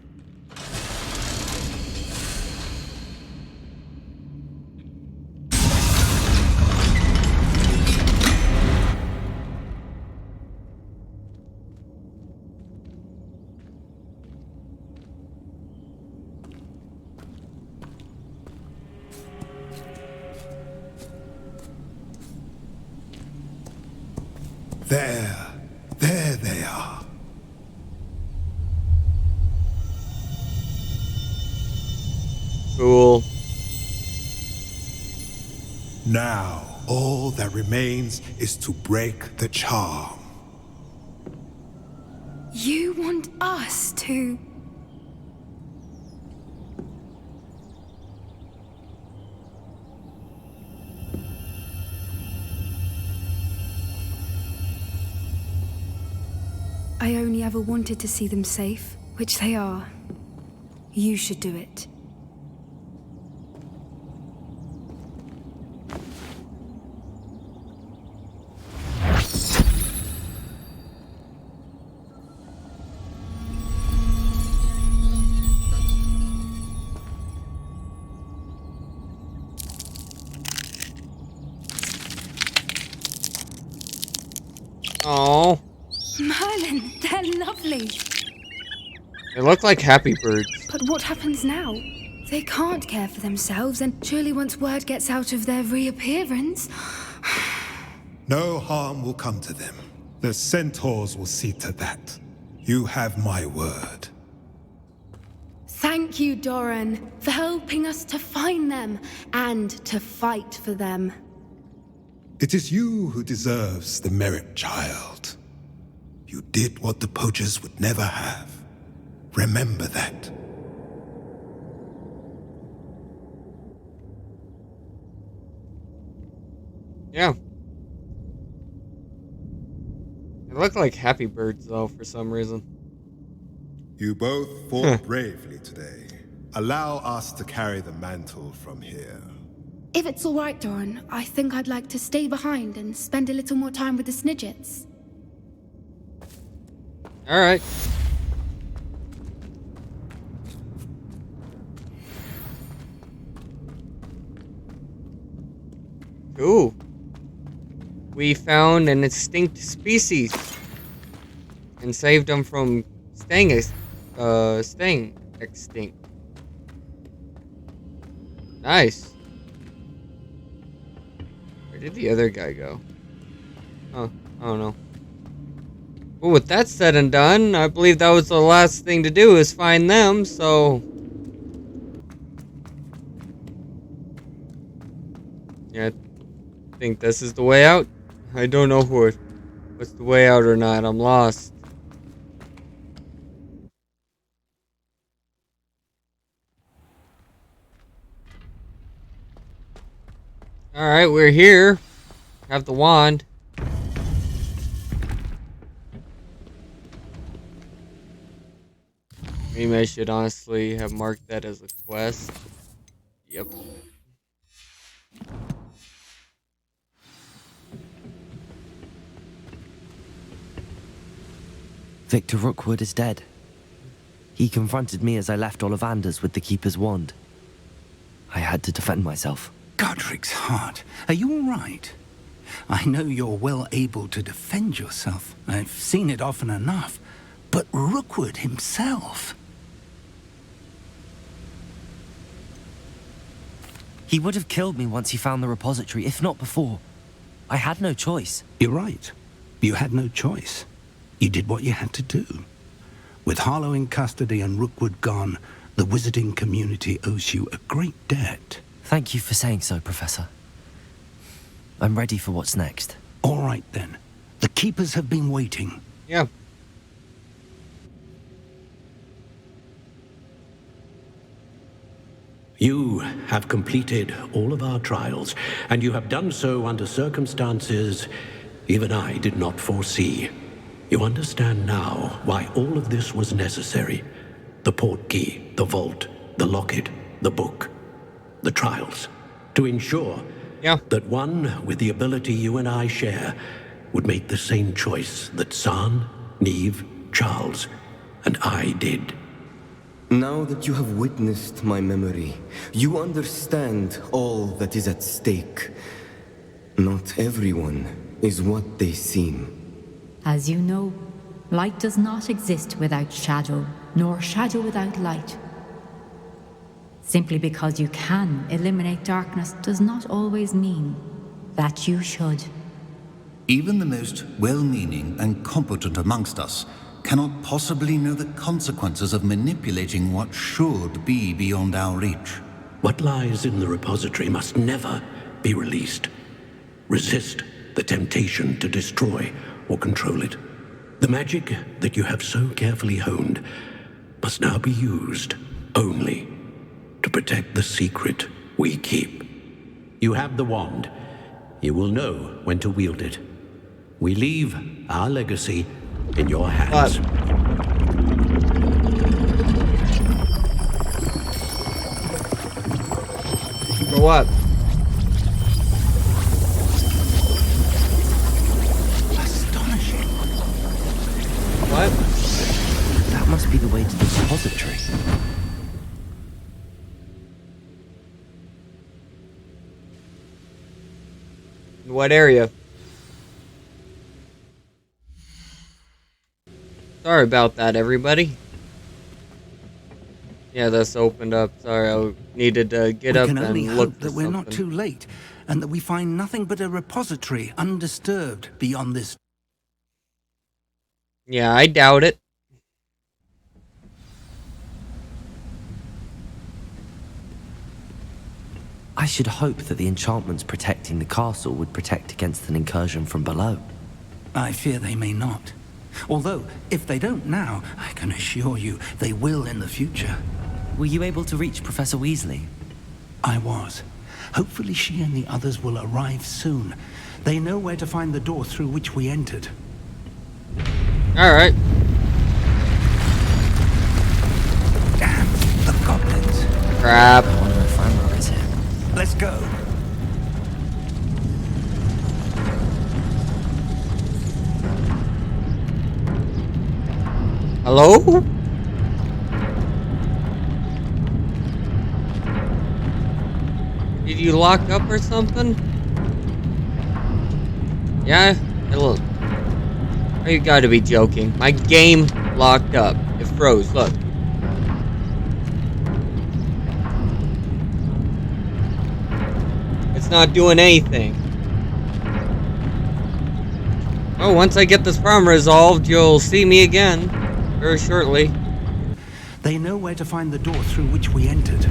There they are. Cool. Now, all that remains is to break the charm. You want us to... I only ever wanted to see them safe, which they are. You should do it. Oh, Merlin, they're lovely. they look like happy birds. But what happens now? They can't care for themselves, and surely once word gets out of their reappearance... No harm will come to them. The centaurs will see to that. You have my word. Thank you, Doran, for helping us to find them and to fight for them. It is you who deserves the merit, child. You did what the poachers would never have. Remember that. Yeah. They look like happy birds, though, for some reason. You both fought bravely today. Allow us to carry the mantle from here. If it's all right, Doran, I think I'd like to stay behind and spend a little more time with the Snidgets. All right. Cool. We found an extinct species and saved them from staying extinct. Nice. Where did the other guy go? Oh, I don't know. Well, with that said and done, I believe that was the last thing to do is find them, so... Yeah, I think this is the way out. I don't know what's the way out or not. I'm lost. Alright, we're here. Have the wand. Maybe I should honestly have marked that as a quest. Yep. Victor Rookwood is dead. He confronted me as I left Ollivander's with the Keeper's wand. I had to defend myself. Godric's heart, are you all right? I know you're well able to defend yourself. I've seen it often enough. But Rookwood himself... He would have killed me once he found the repository, if not before. I had no choice. You're right. You had no choice. You did what you had to do. With Harlow in custody and Rookwood gone, the wizarding community owes you a great debt. Thank you for saying so, Professor. I'm ready for what's next. All right, then. The Keepers have been waiting. Yeah. You have completed all of our trials, and you have done so under circumstances even I did not foresee. You understand now why all of this was necessary. The portkey, the vault, the locket, the book, the trials. To ensure Yeah. That one with the ability you and I share would make the same choice that San, Neve, Charles, and I did. Now that you have witnessed my memory, you understand all that is at stake. Not everyone is what they seem. As you know, light does not exist without shadow, nor shadow without light. Simply because you can eliminate darkness does not always mean that you should. Even the most well-meaning and competent amongst us cannot possibly know the consequences of manipulating what should be beyond our reach. What lies in the repository must never be released. Resist the temptation to destroy or control it. The magic that you have so carefully honed must now be used only to protect the secret we keep. You have the wand. You will know when to wield it. We leave our legacy in your hands. For what? Astonishing. What? That must be the way to the repository. What area? Sorry about that, everybody. Yeah, this opened up. Sorry, I needed to get up and look for something. We can only hope that we're not too late, and that we find nothing but a repository undisturbed beyond this. Yeah, I doubt it. I should hope that the enchantments protecting the castle would protect against an incursion from below. I fear they may not. Although, if they don't now, I can assure you they will in the future. Were you able to reach Professor Weasley? I was. Hopefully she and the others will arrive soon. They know where to find the door through which we entered. Alright. Damn, the goblins. Crap. I wonder if Ranrock is here. Let's go. Hello? Did you lock up or something? Yeah? Hello. Oh, you gotta be joking. My game locked up. It froze, look. It's not doing anything. Oh, once I get this problem resolved, you'll see me again. Very shortly. They know where to find the door through which we entered.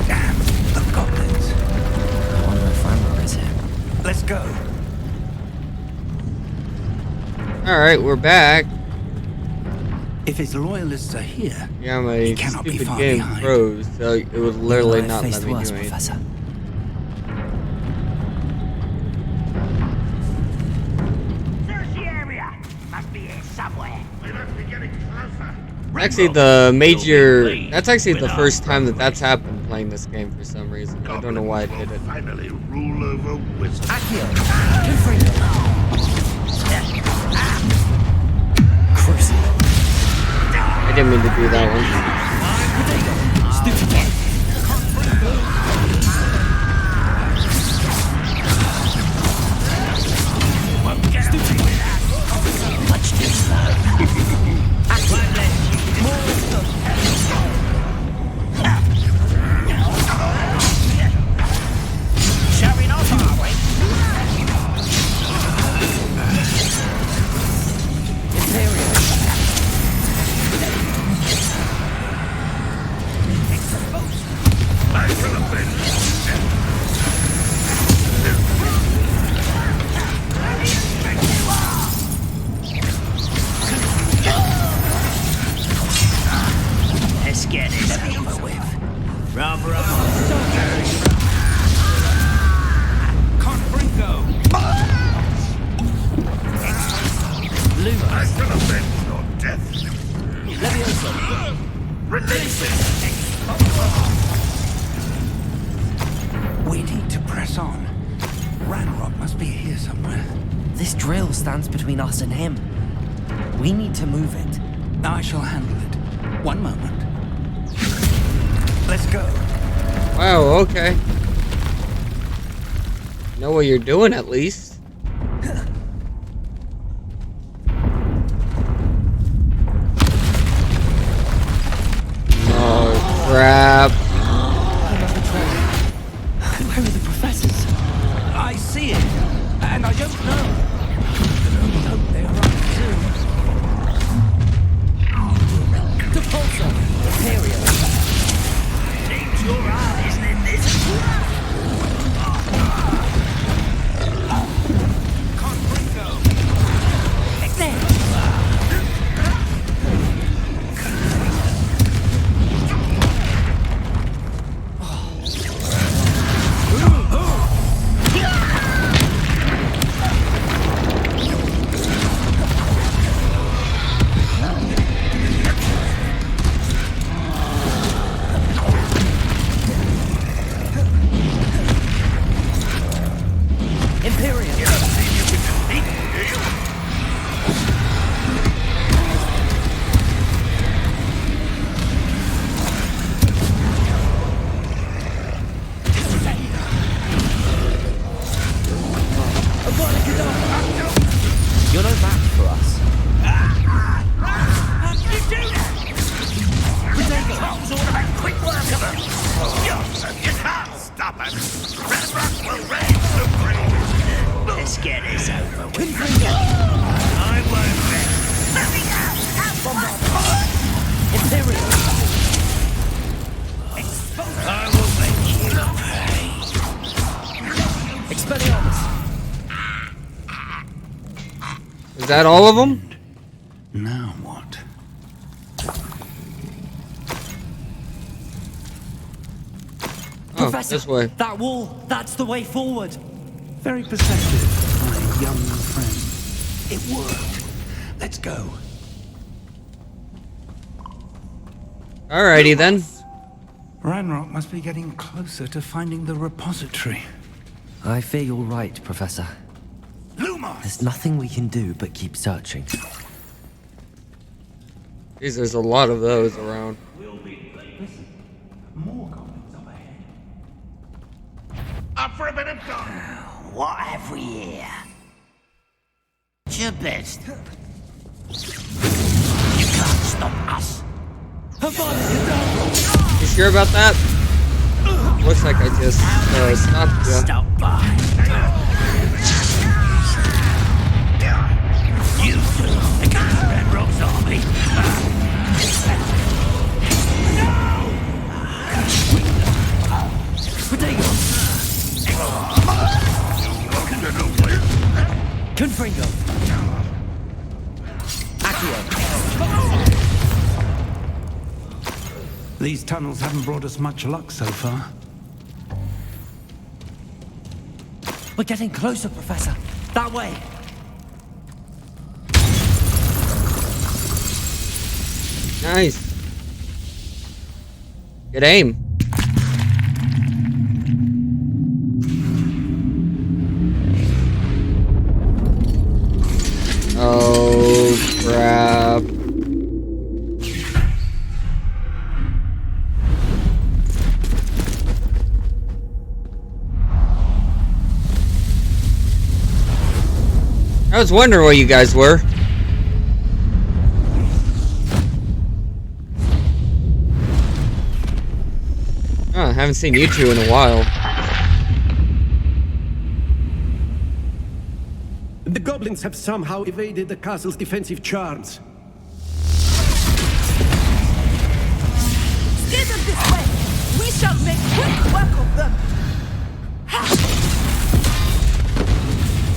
Damn, the goblins. I wonder if Ranrock is here. Let's go. Alright, we're back. If his loyalists are here, Yeah, my he cannot be stupid far game behind. froze, so it would literally I've not faced let me worse, do anything. Professor. Must be here somewhere. We must be getting closer. Actually, the major... That's actually the first time that that's happened playing this game for some reason. I don't know why I did it. Finally rule over wizards. I didn't mean to do that one. Showing off, are we? I will avenge. Let's get this over with. Rub, rub. I will avenge your death. Release it. We need to press on. Ranrock must be here somewhere. This drill stands between us and him. We need to move it. I shall handle it. One moment. Let's go. Wow, okay. Know what you're doing at least. Oh, crap. Where are the professors? I see it, and I don't know. I hope they arrive soon. Depulso! Imperial! Seems your art isn't in this. You're no match for us. How can you do that? Tom's all about quick work of them. You can't stop us. Ranrock will reign supreme. Let's get this over with. I won't let. Hurry up! Imperial! I will make you pay. Expelliarmus! Is that all of them? Now what? Oh, Professor, this way. that wall, that's the way forward. Very perceptive, my young friend. It worked. Let's go. Alrighty then. Ranrock must be getting closer to finding the repository. I fear you're right, Professor. There's nothing we can do but keep searching. Jeez, there's a lot of those around. More goblins up ahead. Up for a bit of fun. What have we here? It's your best. You can't stop us. You sure about that? Looks like I just stopped you. Stop by. You two against Ranrock's army. Confringo! Accio! These tunnels haven't brought us much luck so far. We're getting closer, Professor. That way! Nice. Good aim. Oh, crap. I was wondering where you guys were. I haven't seen you two in a while. The goblins have somehow evaded the castle's defensive charms. Steer them this way! We shall make quick work of them!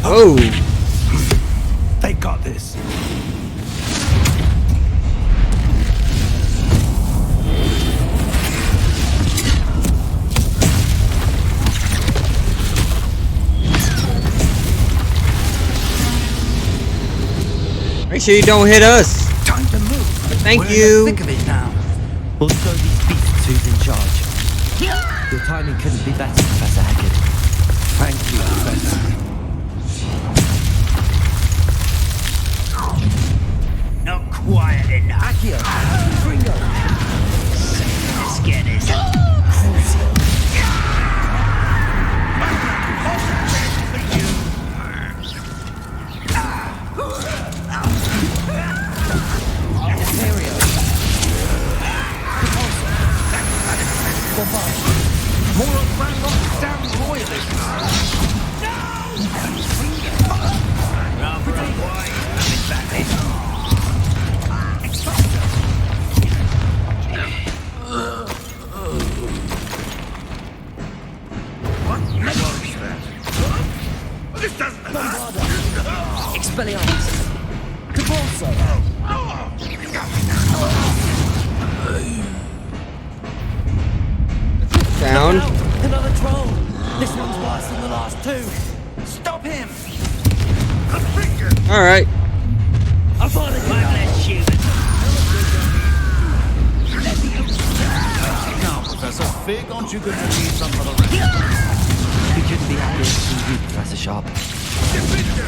Oh! They got this. Make sure you don't hit us. Time to move. Thank We're you. in the thick of it now. We'll show these beasts who's in charge. Your timing couldn't be better, Professor Heckard. Thank you, Professor. Not quiet enough. Accio! Gringo! Let's get this. More of Ranrock's damn royalists! This doesn't Expelliarmus! Convulso! Down. Another troll! This one's worse than the last two! Stop him! Alright. I'll find it! Let's shoot it. Now, Professor, fig, aren't you going to need some for the rest? We couldn't be happier to see you, Professor Sharp. Defender!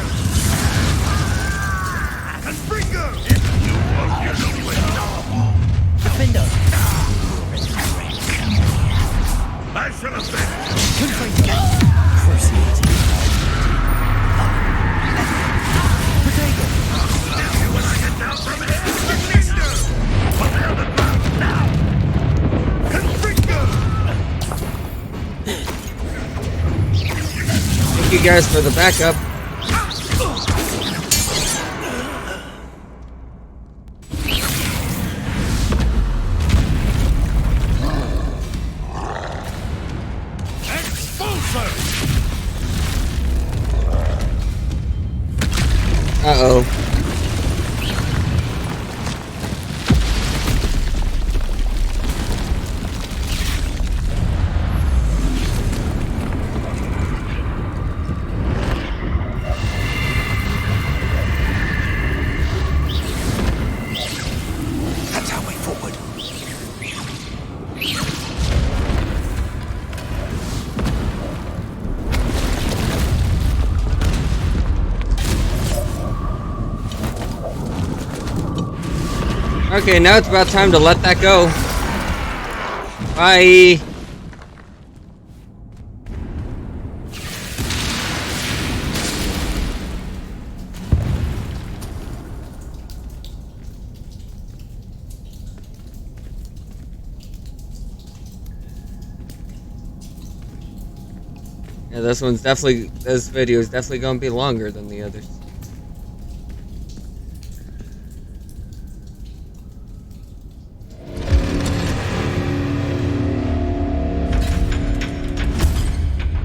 I should have been. Cruciating. Protego! When I get down from it, Defender! But they're on the ground now. Thank you guys for the backup. Uh-oh. That's our way forward. Okay, now it's about time to let that go. Bye. Yeah, this video is definitely gonna be longer than the others.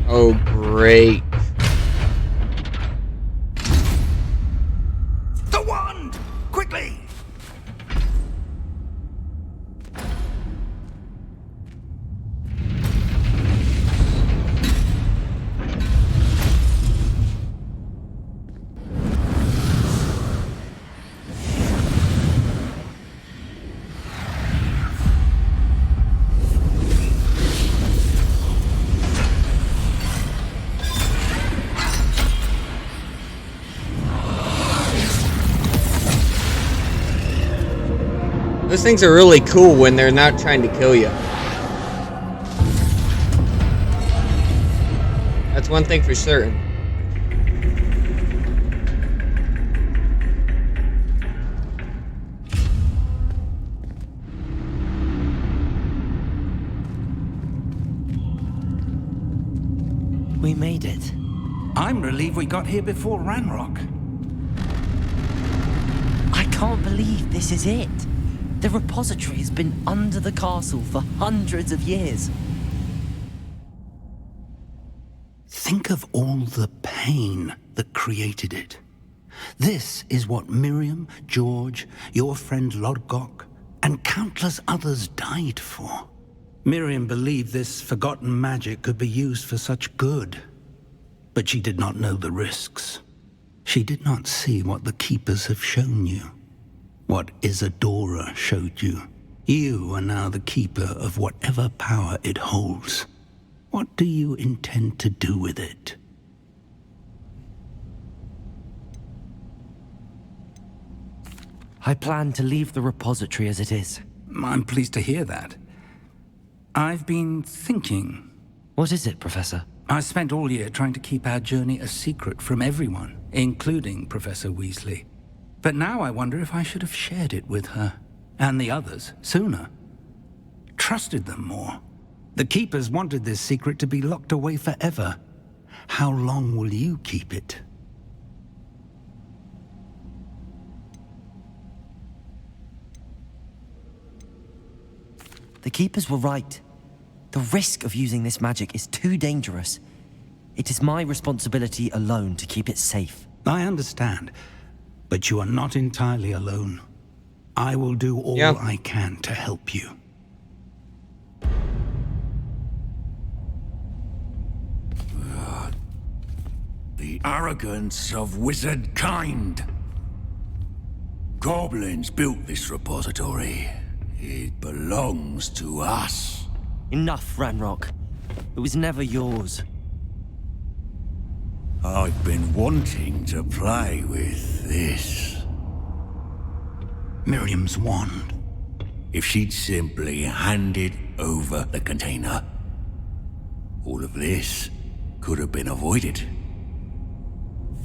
Oh, great. The wand! Quickly! Those things are really cool when they're not trying to kill you. That's one thing for certain. We made it. I'm relieved we got here before Ranrock. I can't believe this is it. The repository has been under the castle for hundreds of years. Think of all the pain that created it. This is what Miriam, George, your friend Lodgok, and countless others died for. Miriam believed this forgotten magic could be used for such good, but she did not know the risks. She did not see what the Keepers have shown you, what Isadora showed you. You are now the keeper of whatever power it holds. What do you intend to do with it? I plan to leave the repository as it is. I'm pleased to hear that. I've been thinking. What is it, Professor? I spent all year trying to keep our journey a secret from everyone, including Professor Weasley. But now I wonder if I should have shared it with her, and the others, sooner. Trusted them more. The Keepers wanted this secret to be locked away forever. How long will you keep it? The Keepers were right. The risk of using this magic is too dangerous. It is my responsibility alone to keep it safe. I understand, but you are not entirely alone. I will do all I can to help you. The arrogance of wizard kind. Goblins built this repository. It belongs to us. Enough, Ranrock. It was never yours. I've been wanting to play with this. Miriam's wand. If she'd simply handed over the container, all of this could have been avoided.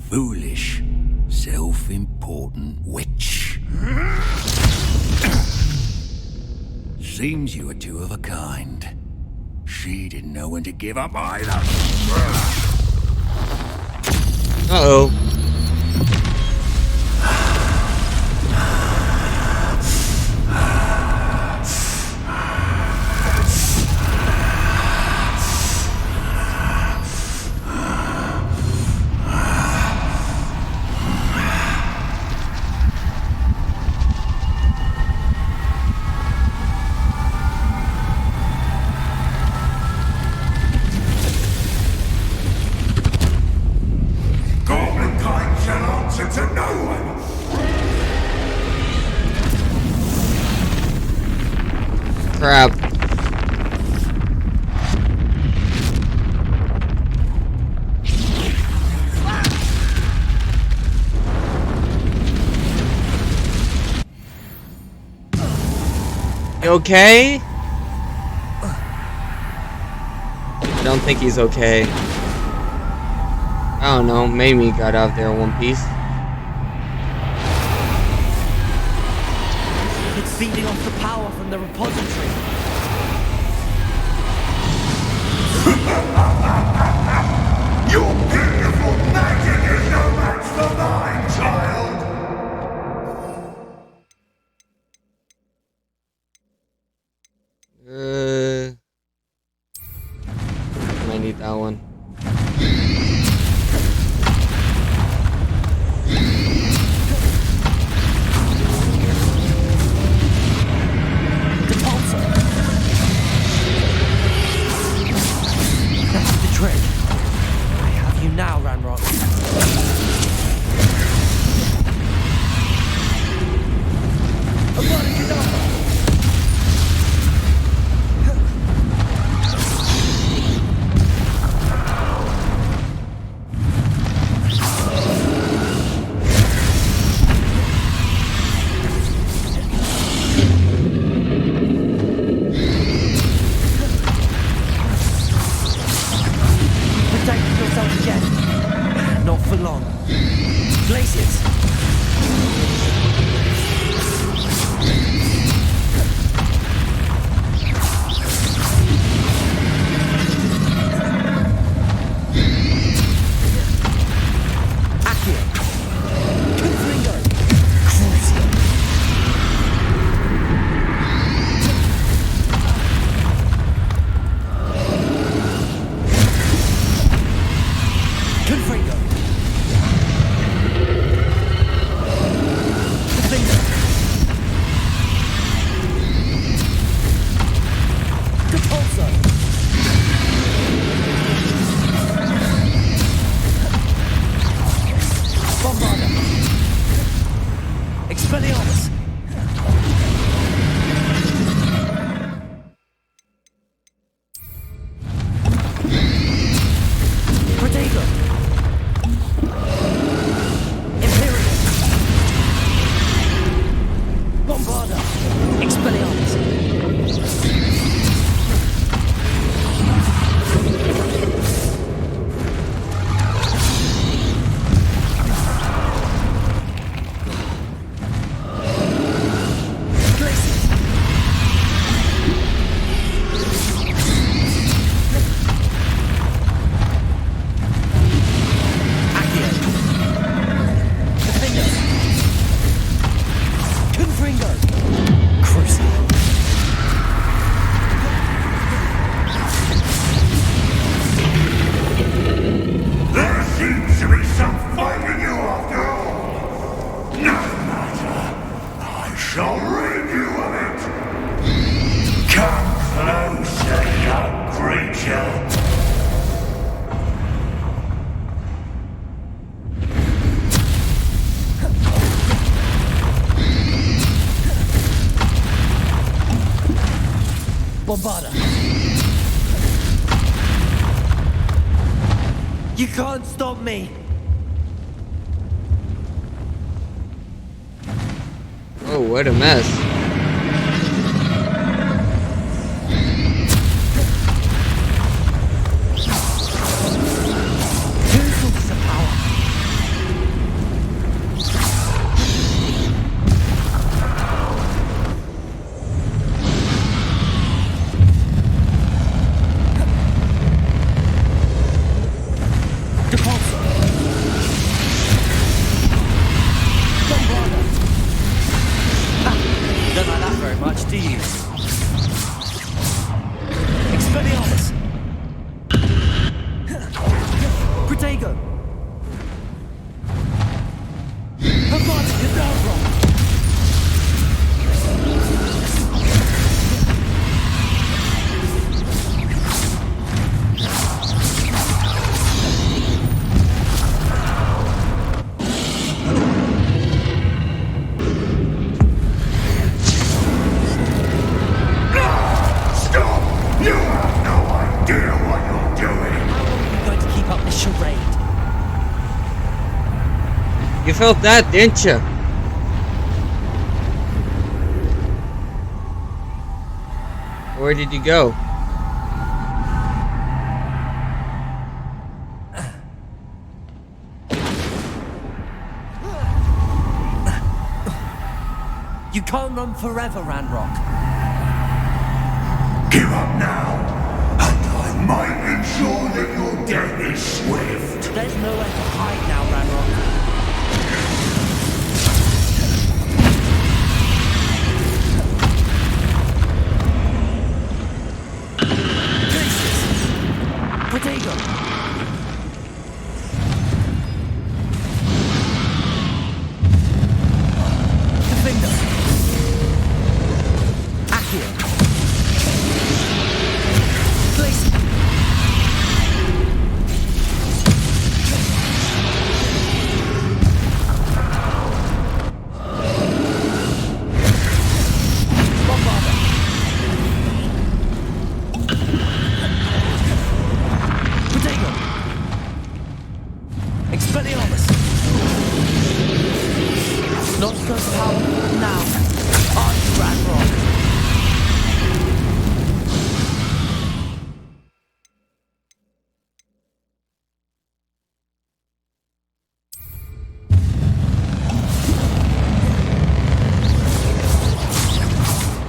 Foolish, self-important witch. Seems you were two of a kind. She didn't know when to give up either. Uh-oh. Crap. You okay? I don't think he's okay. I don't know, maybe he got out of there in one piece. It's feeding off the power from the repository. Your beautiful magic is no match for mine, child! I need that one. That's the trick. I have you now, Ranrock. Bombarda! You can't stop me! Oh, what a mess. Don't like that very much, do you? Expelliarmus! Protego! Avance the Davron! You felt that, didn't you? Where did you go? You can't run forever, Ranrock. Give up now, and I might ensure that your death is swift. There's nowhere to hide now, Ranrock. Protego! Defender! Accio! Place! Expelliarmus! Not so powerful now. On Ranrock.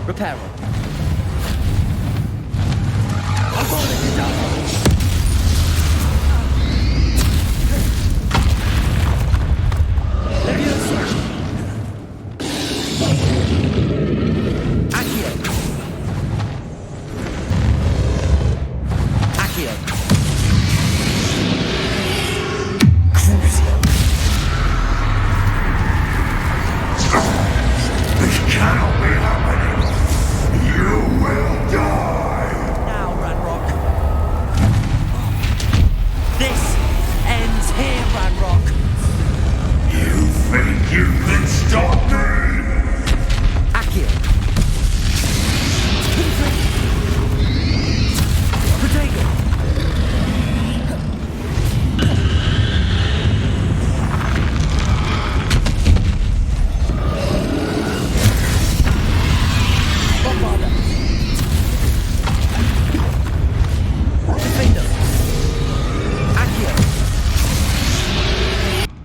Reparo. I'm falling you down.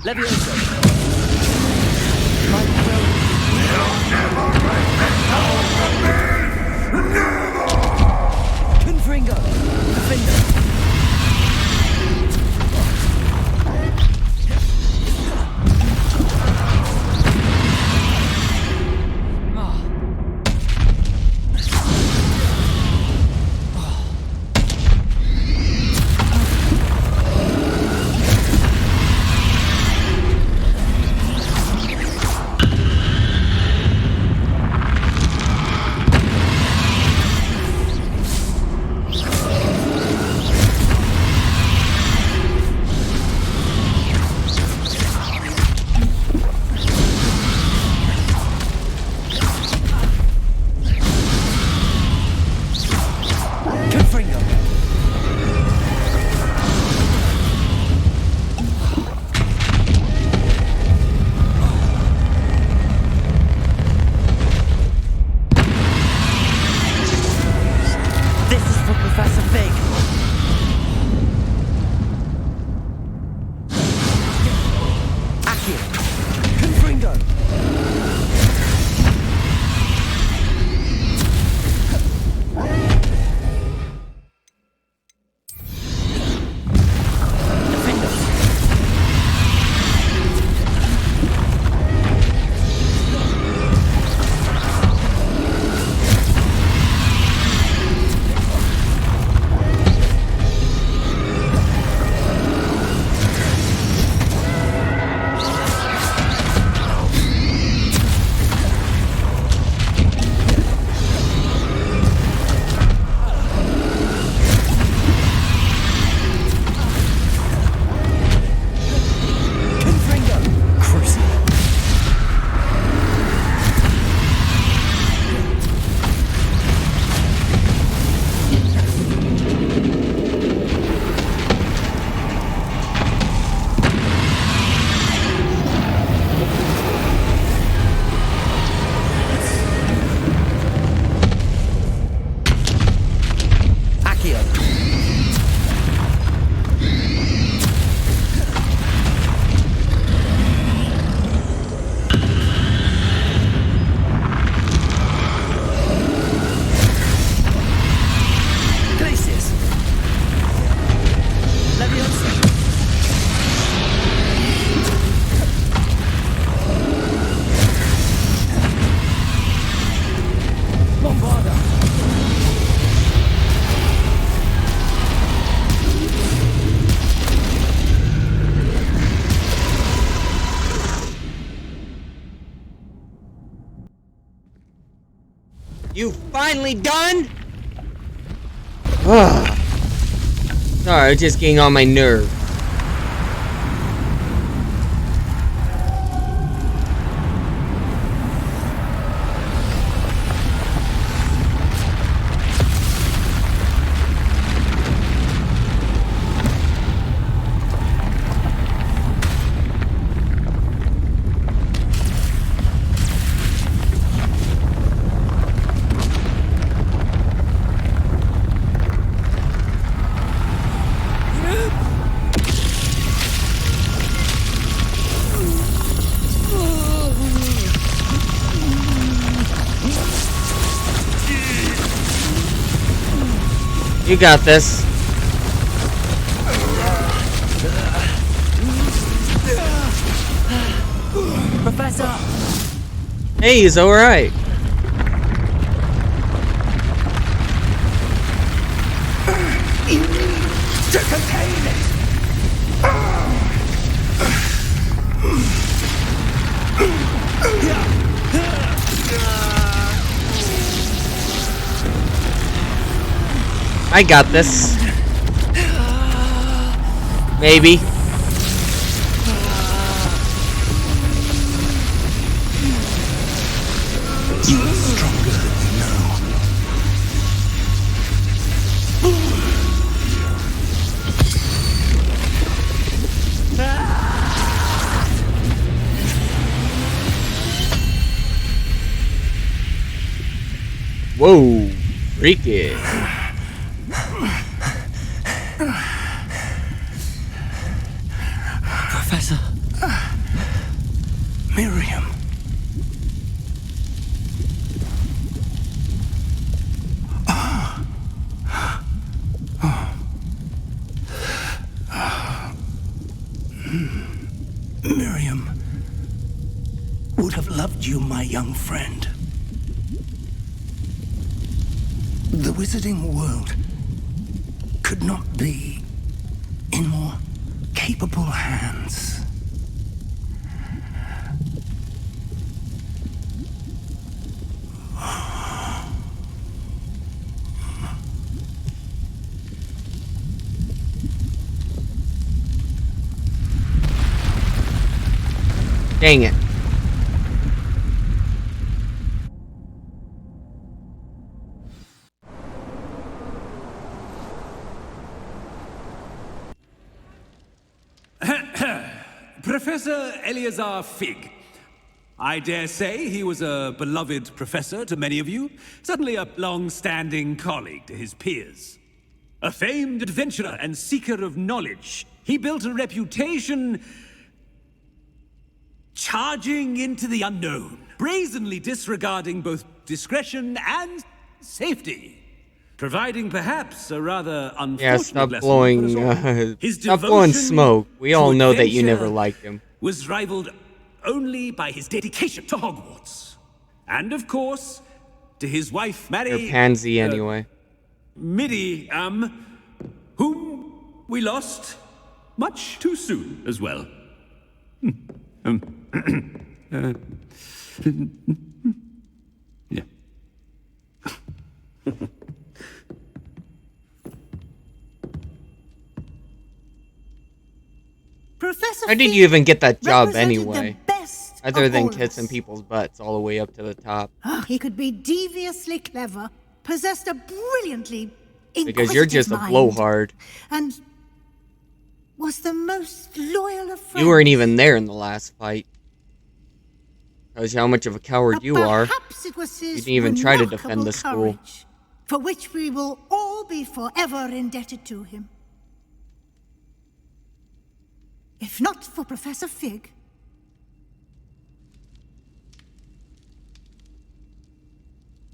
Levioso. My will. Confringo. Defender. Professor Fig. Accio. Confringo. You finally done? Sorry, it's just getting on my nerve. You got this. Professor! Hey, he's alright. You need to contain it. I got this. Maybe. You are stronger than you know. Whoa, freaky. Professor. Miriam. Miriam would have loved you, my young friend. The wizarding world could not be in more capable hands. Dang it. Professor Eleazar Fig. I dare say he was a beloved professor to many of you, certainly a long-standing colleague to his peers. A famed adventurer and seeker of knowledge. He built a reputation charging into the unknown, brazenly disregarding both discretion and safety, providing perhaps a rather unfortunate stop lesson blowing, for us all. His stop blowing devotion smoke. We all to know that you never adventure liked him. was rivaled only by his dedication to Hogwarts, and of course, to his wife Mary. You're pansy anyway. Midi, whom we lost much too soon as well. Yeah. Professor How did Fig you even get that job represented anyway? the best Other of than all of kissing us. people's butts all the way up to the top. He could be deviously clever, possessed a brilliantly Because you're just a mind, blowhard. and was the most loyal of friends. You weren't even there in the last fight. Tells you how much of a coward you are. Perhaps it was You his didn't even try to defend remarkable the school. courage, for which we will all be forever indebted to him. If not for Professor Fig,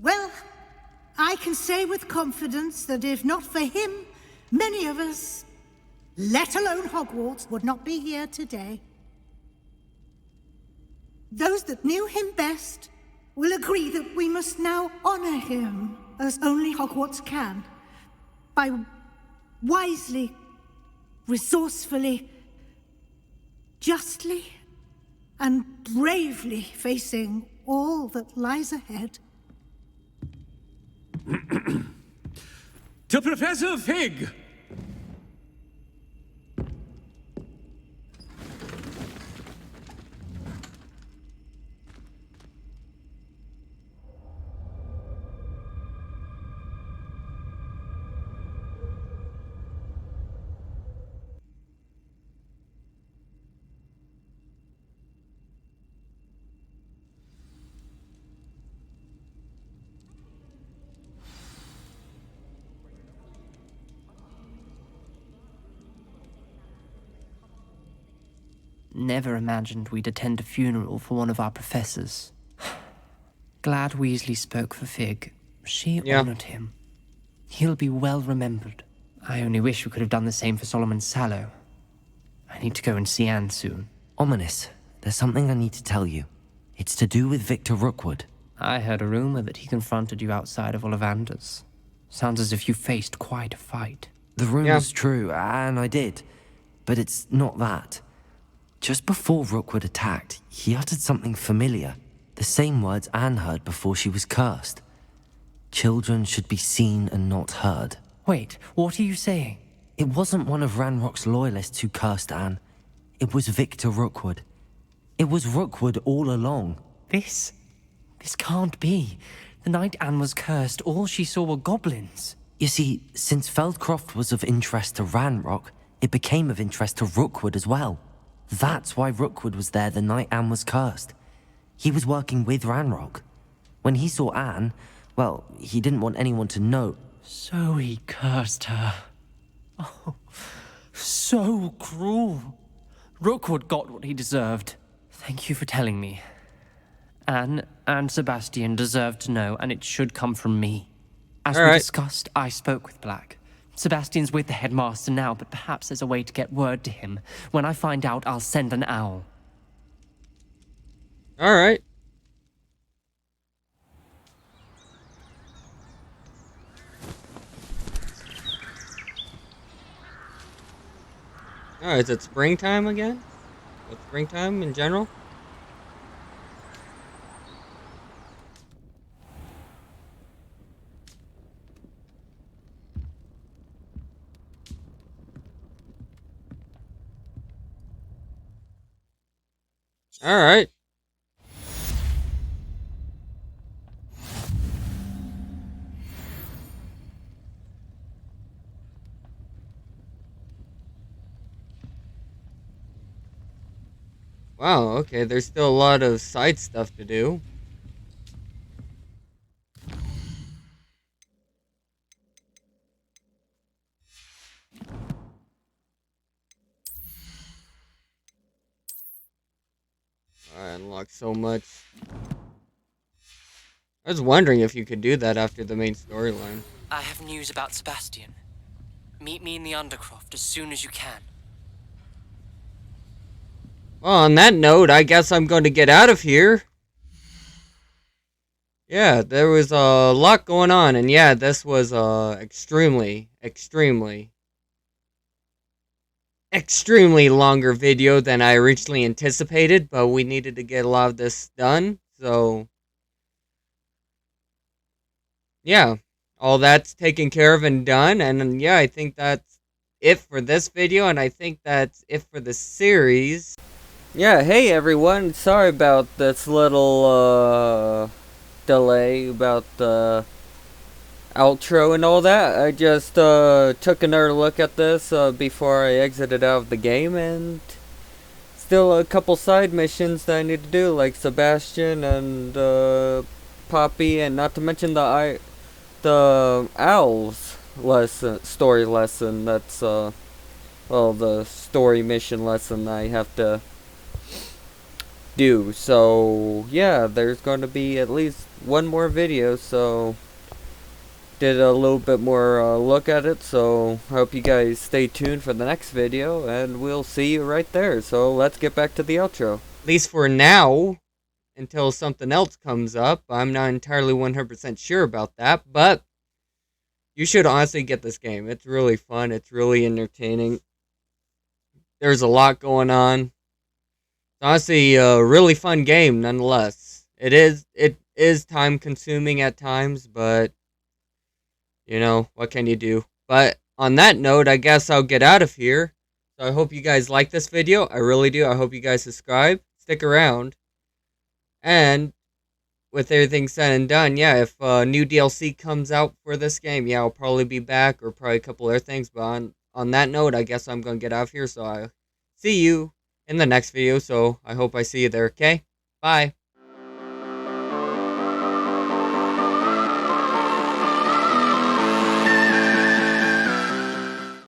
well, I can say with confidence that if not for him, many of us, let alone Hogwarts, would not be here today. Those that knew him best will agree that we must now honor him as only Hogwarts can, by wisely, resourcefully, justly, and bravely facing all that lies ahead. To Professor Fig! Never imagined we'd attend a funeral for one of our professors. Glad Weasley spoke for Fig. She honored him. He'll be well remembered. I only wish we could have done the same for Solomon Sallow. I need to go and see Anne soon. Ominous, there's something I need to tell you. It's to do with Victor Rookwood. I heard a rumor that he confronted you outside of Ollivander's. Sounds as if you faced quite a fight. The rumor's true, and I did. But it's not that. Just before Rookwood attacked, he uttered something familiar. The same words Anne heard before she was cursed. Children should be seen and not heard. Wait, what are you saying? It wasn't one of Ranrock's loyalists who cursed Anne. It was Victor Rookwood. It was Rookwood all along. This can't be. The night Anne was cursed, all she saw were goblins. You see, since Feldcroft was of interest to Ranrock, it became of interest to Rookwood as well. That's why Rookwood was there the night Anne was cursed. He was working with Ranrock. When he saw Anne, well, he didn't want anyone to know. So he cursed her. Oh, so cruel. Rookwood got what he deserved. Thank you for telling me. Anne and Sebastian deserve to know, and it should come from me. As we discussed, I spoke with Black. Sebastian's with the headmaster now, but perhaps there's a way to get word to him. When I find out, I'll send an owl. Alright. Oh, is it springtime again? It's springtime in general? Alright. Wow, okay, there's still a lot of side stuff to do. unlock so much. I was wondering if you could do that after the main storyline. I have news about Sebastian. Meet me in the Undercroft as soon as you can. Well, on that note, I guess I'm going to get out of here. Yeah, there was a lot going on, and yeah, this was extremely longer video than I originally anticipated, but we needed to get a lot of this done, so yeah, all that's taken care of and done, and yeah, I think that's it for this video, and I think that's it for the series. Yeah, hey everyone, sorry about this little delay about the outro and all that. I just took another look at this before I exited out of the game, and still a couple side missions that I need to do, like Sebastian and Poppy, and not to mention the owls story lesson. That's well, the story mission lesson I have to do. So yeah, there's going to be at least one more video, so did a little bit more look at it, so I hope you guys stay tuned for the next video, and we'll see you right there. So let's get back to the outro. At least for now, until something else comes up. I'm not entirely 100% sure about that, but you should honestly get this game. It's really fun, it's really entertaining. There's a lot going on. It's honestly a really fun game nonetheless. It is time consuming at times, but you know, what can you do? But on that note, I guess I'll get out of here. So I hope you guys like this video. I really do. I hope you guys subscribe. Stick around. And with everything said and done, yeah, if new DLC comes out for this game, yeah, I'll probably be back, or probably a couple other things. But on that note, I guess I'm going to get out of here. So I'll see you in the next video. So I hope I see you there, okay? Bye.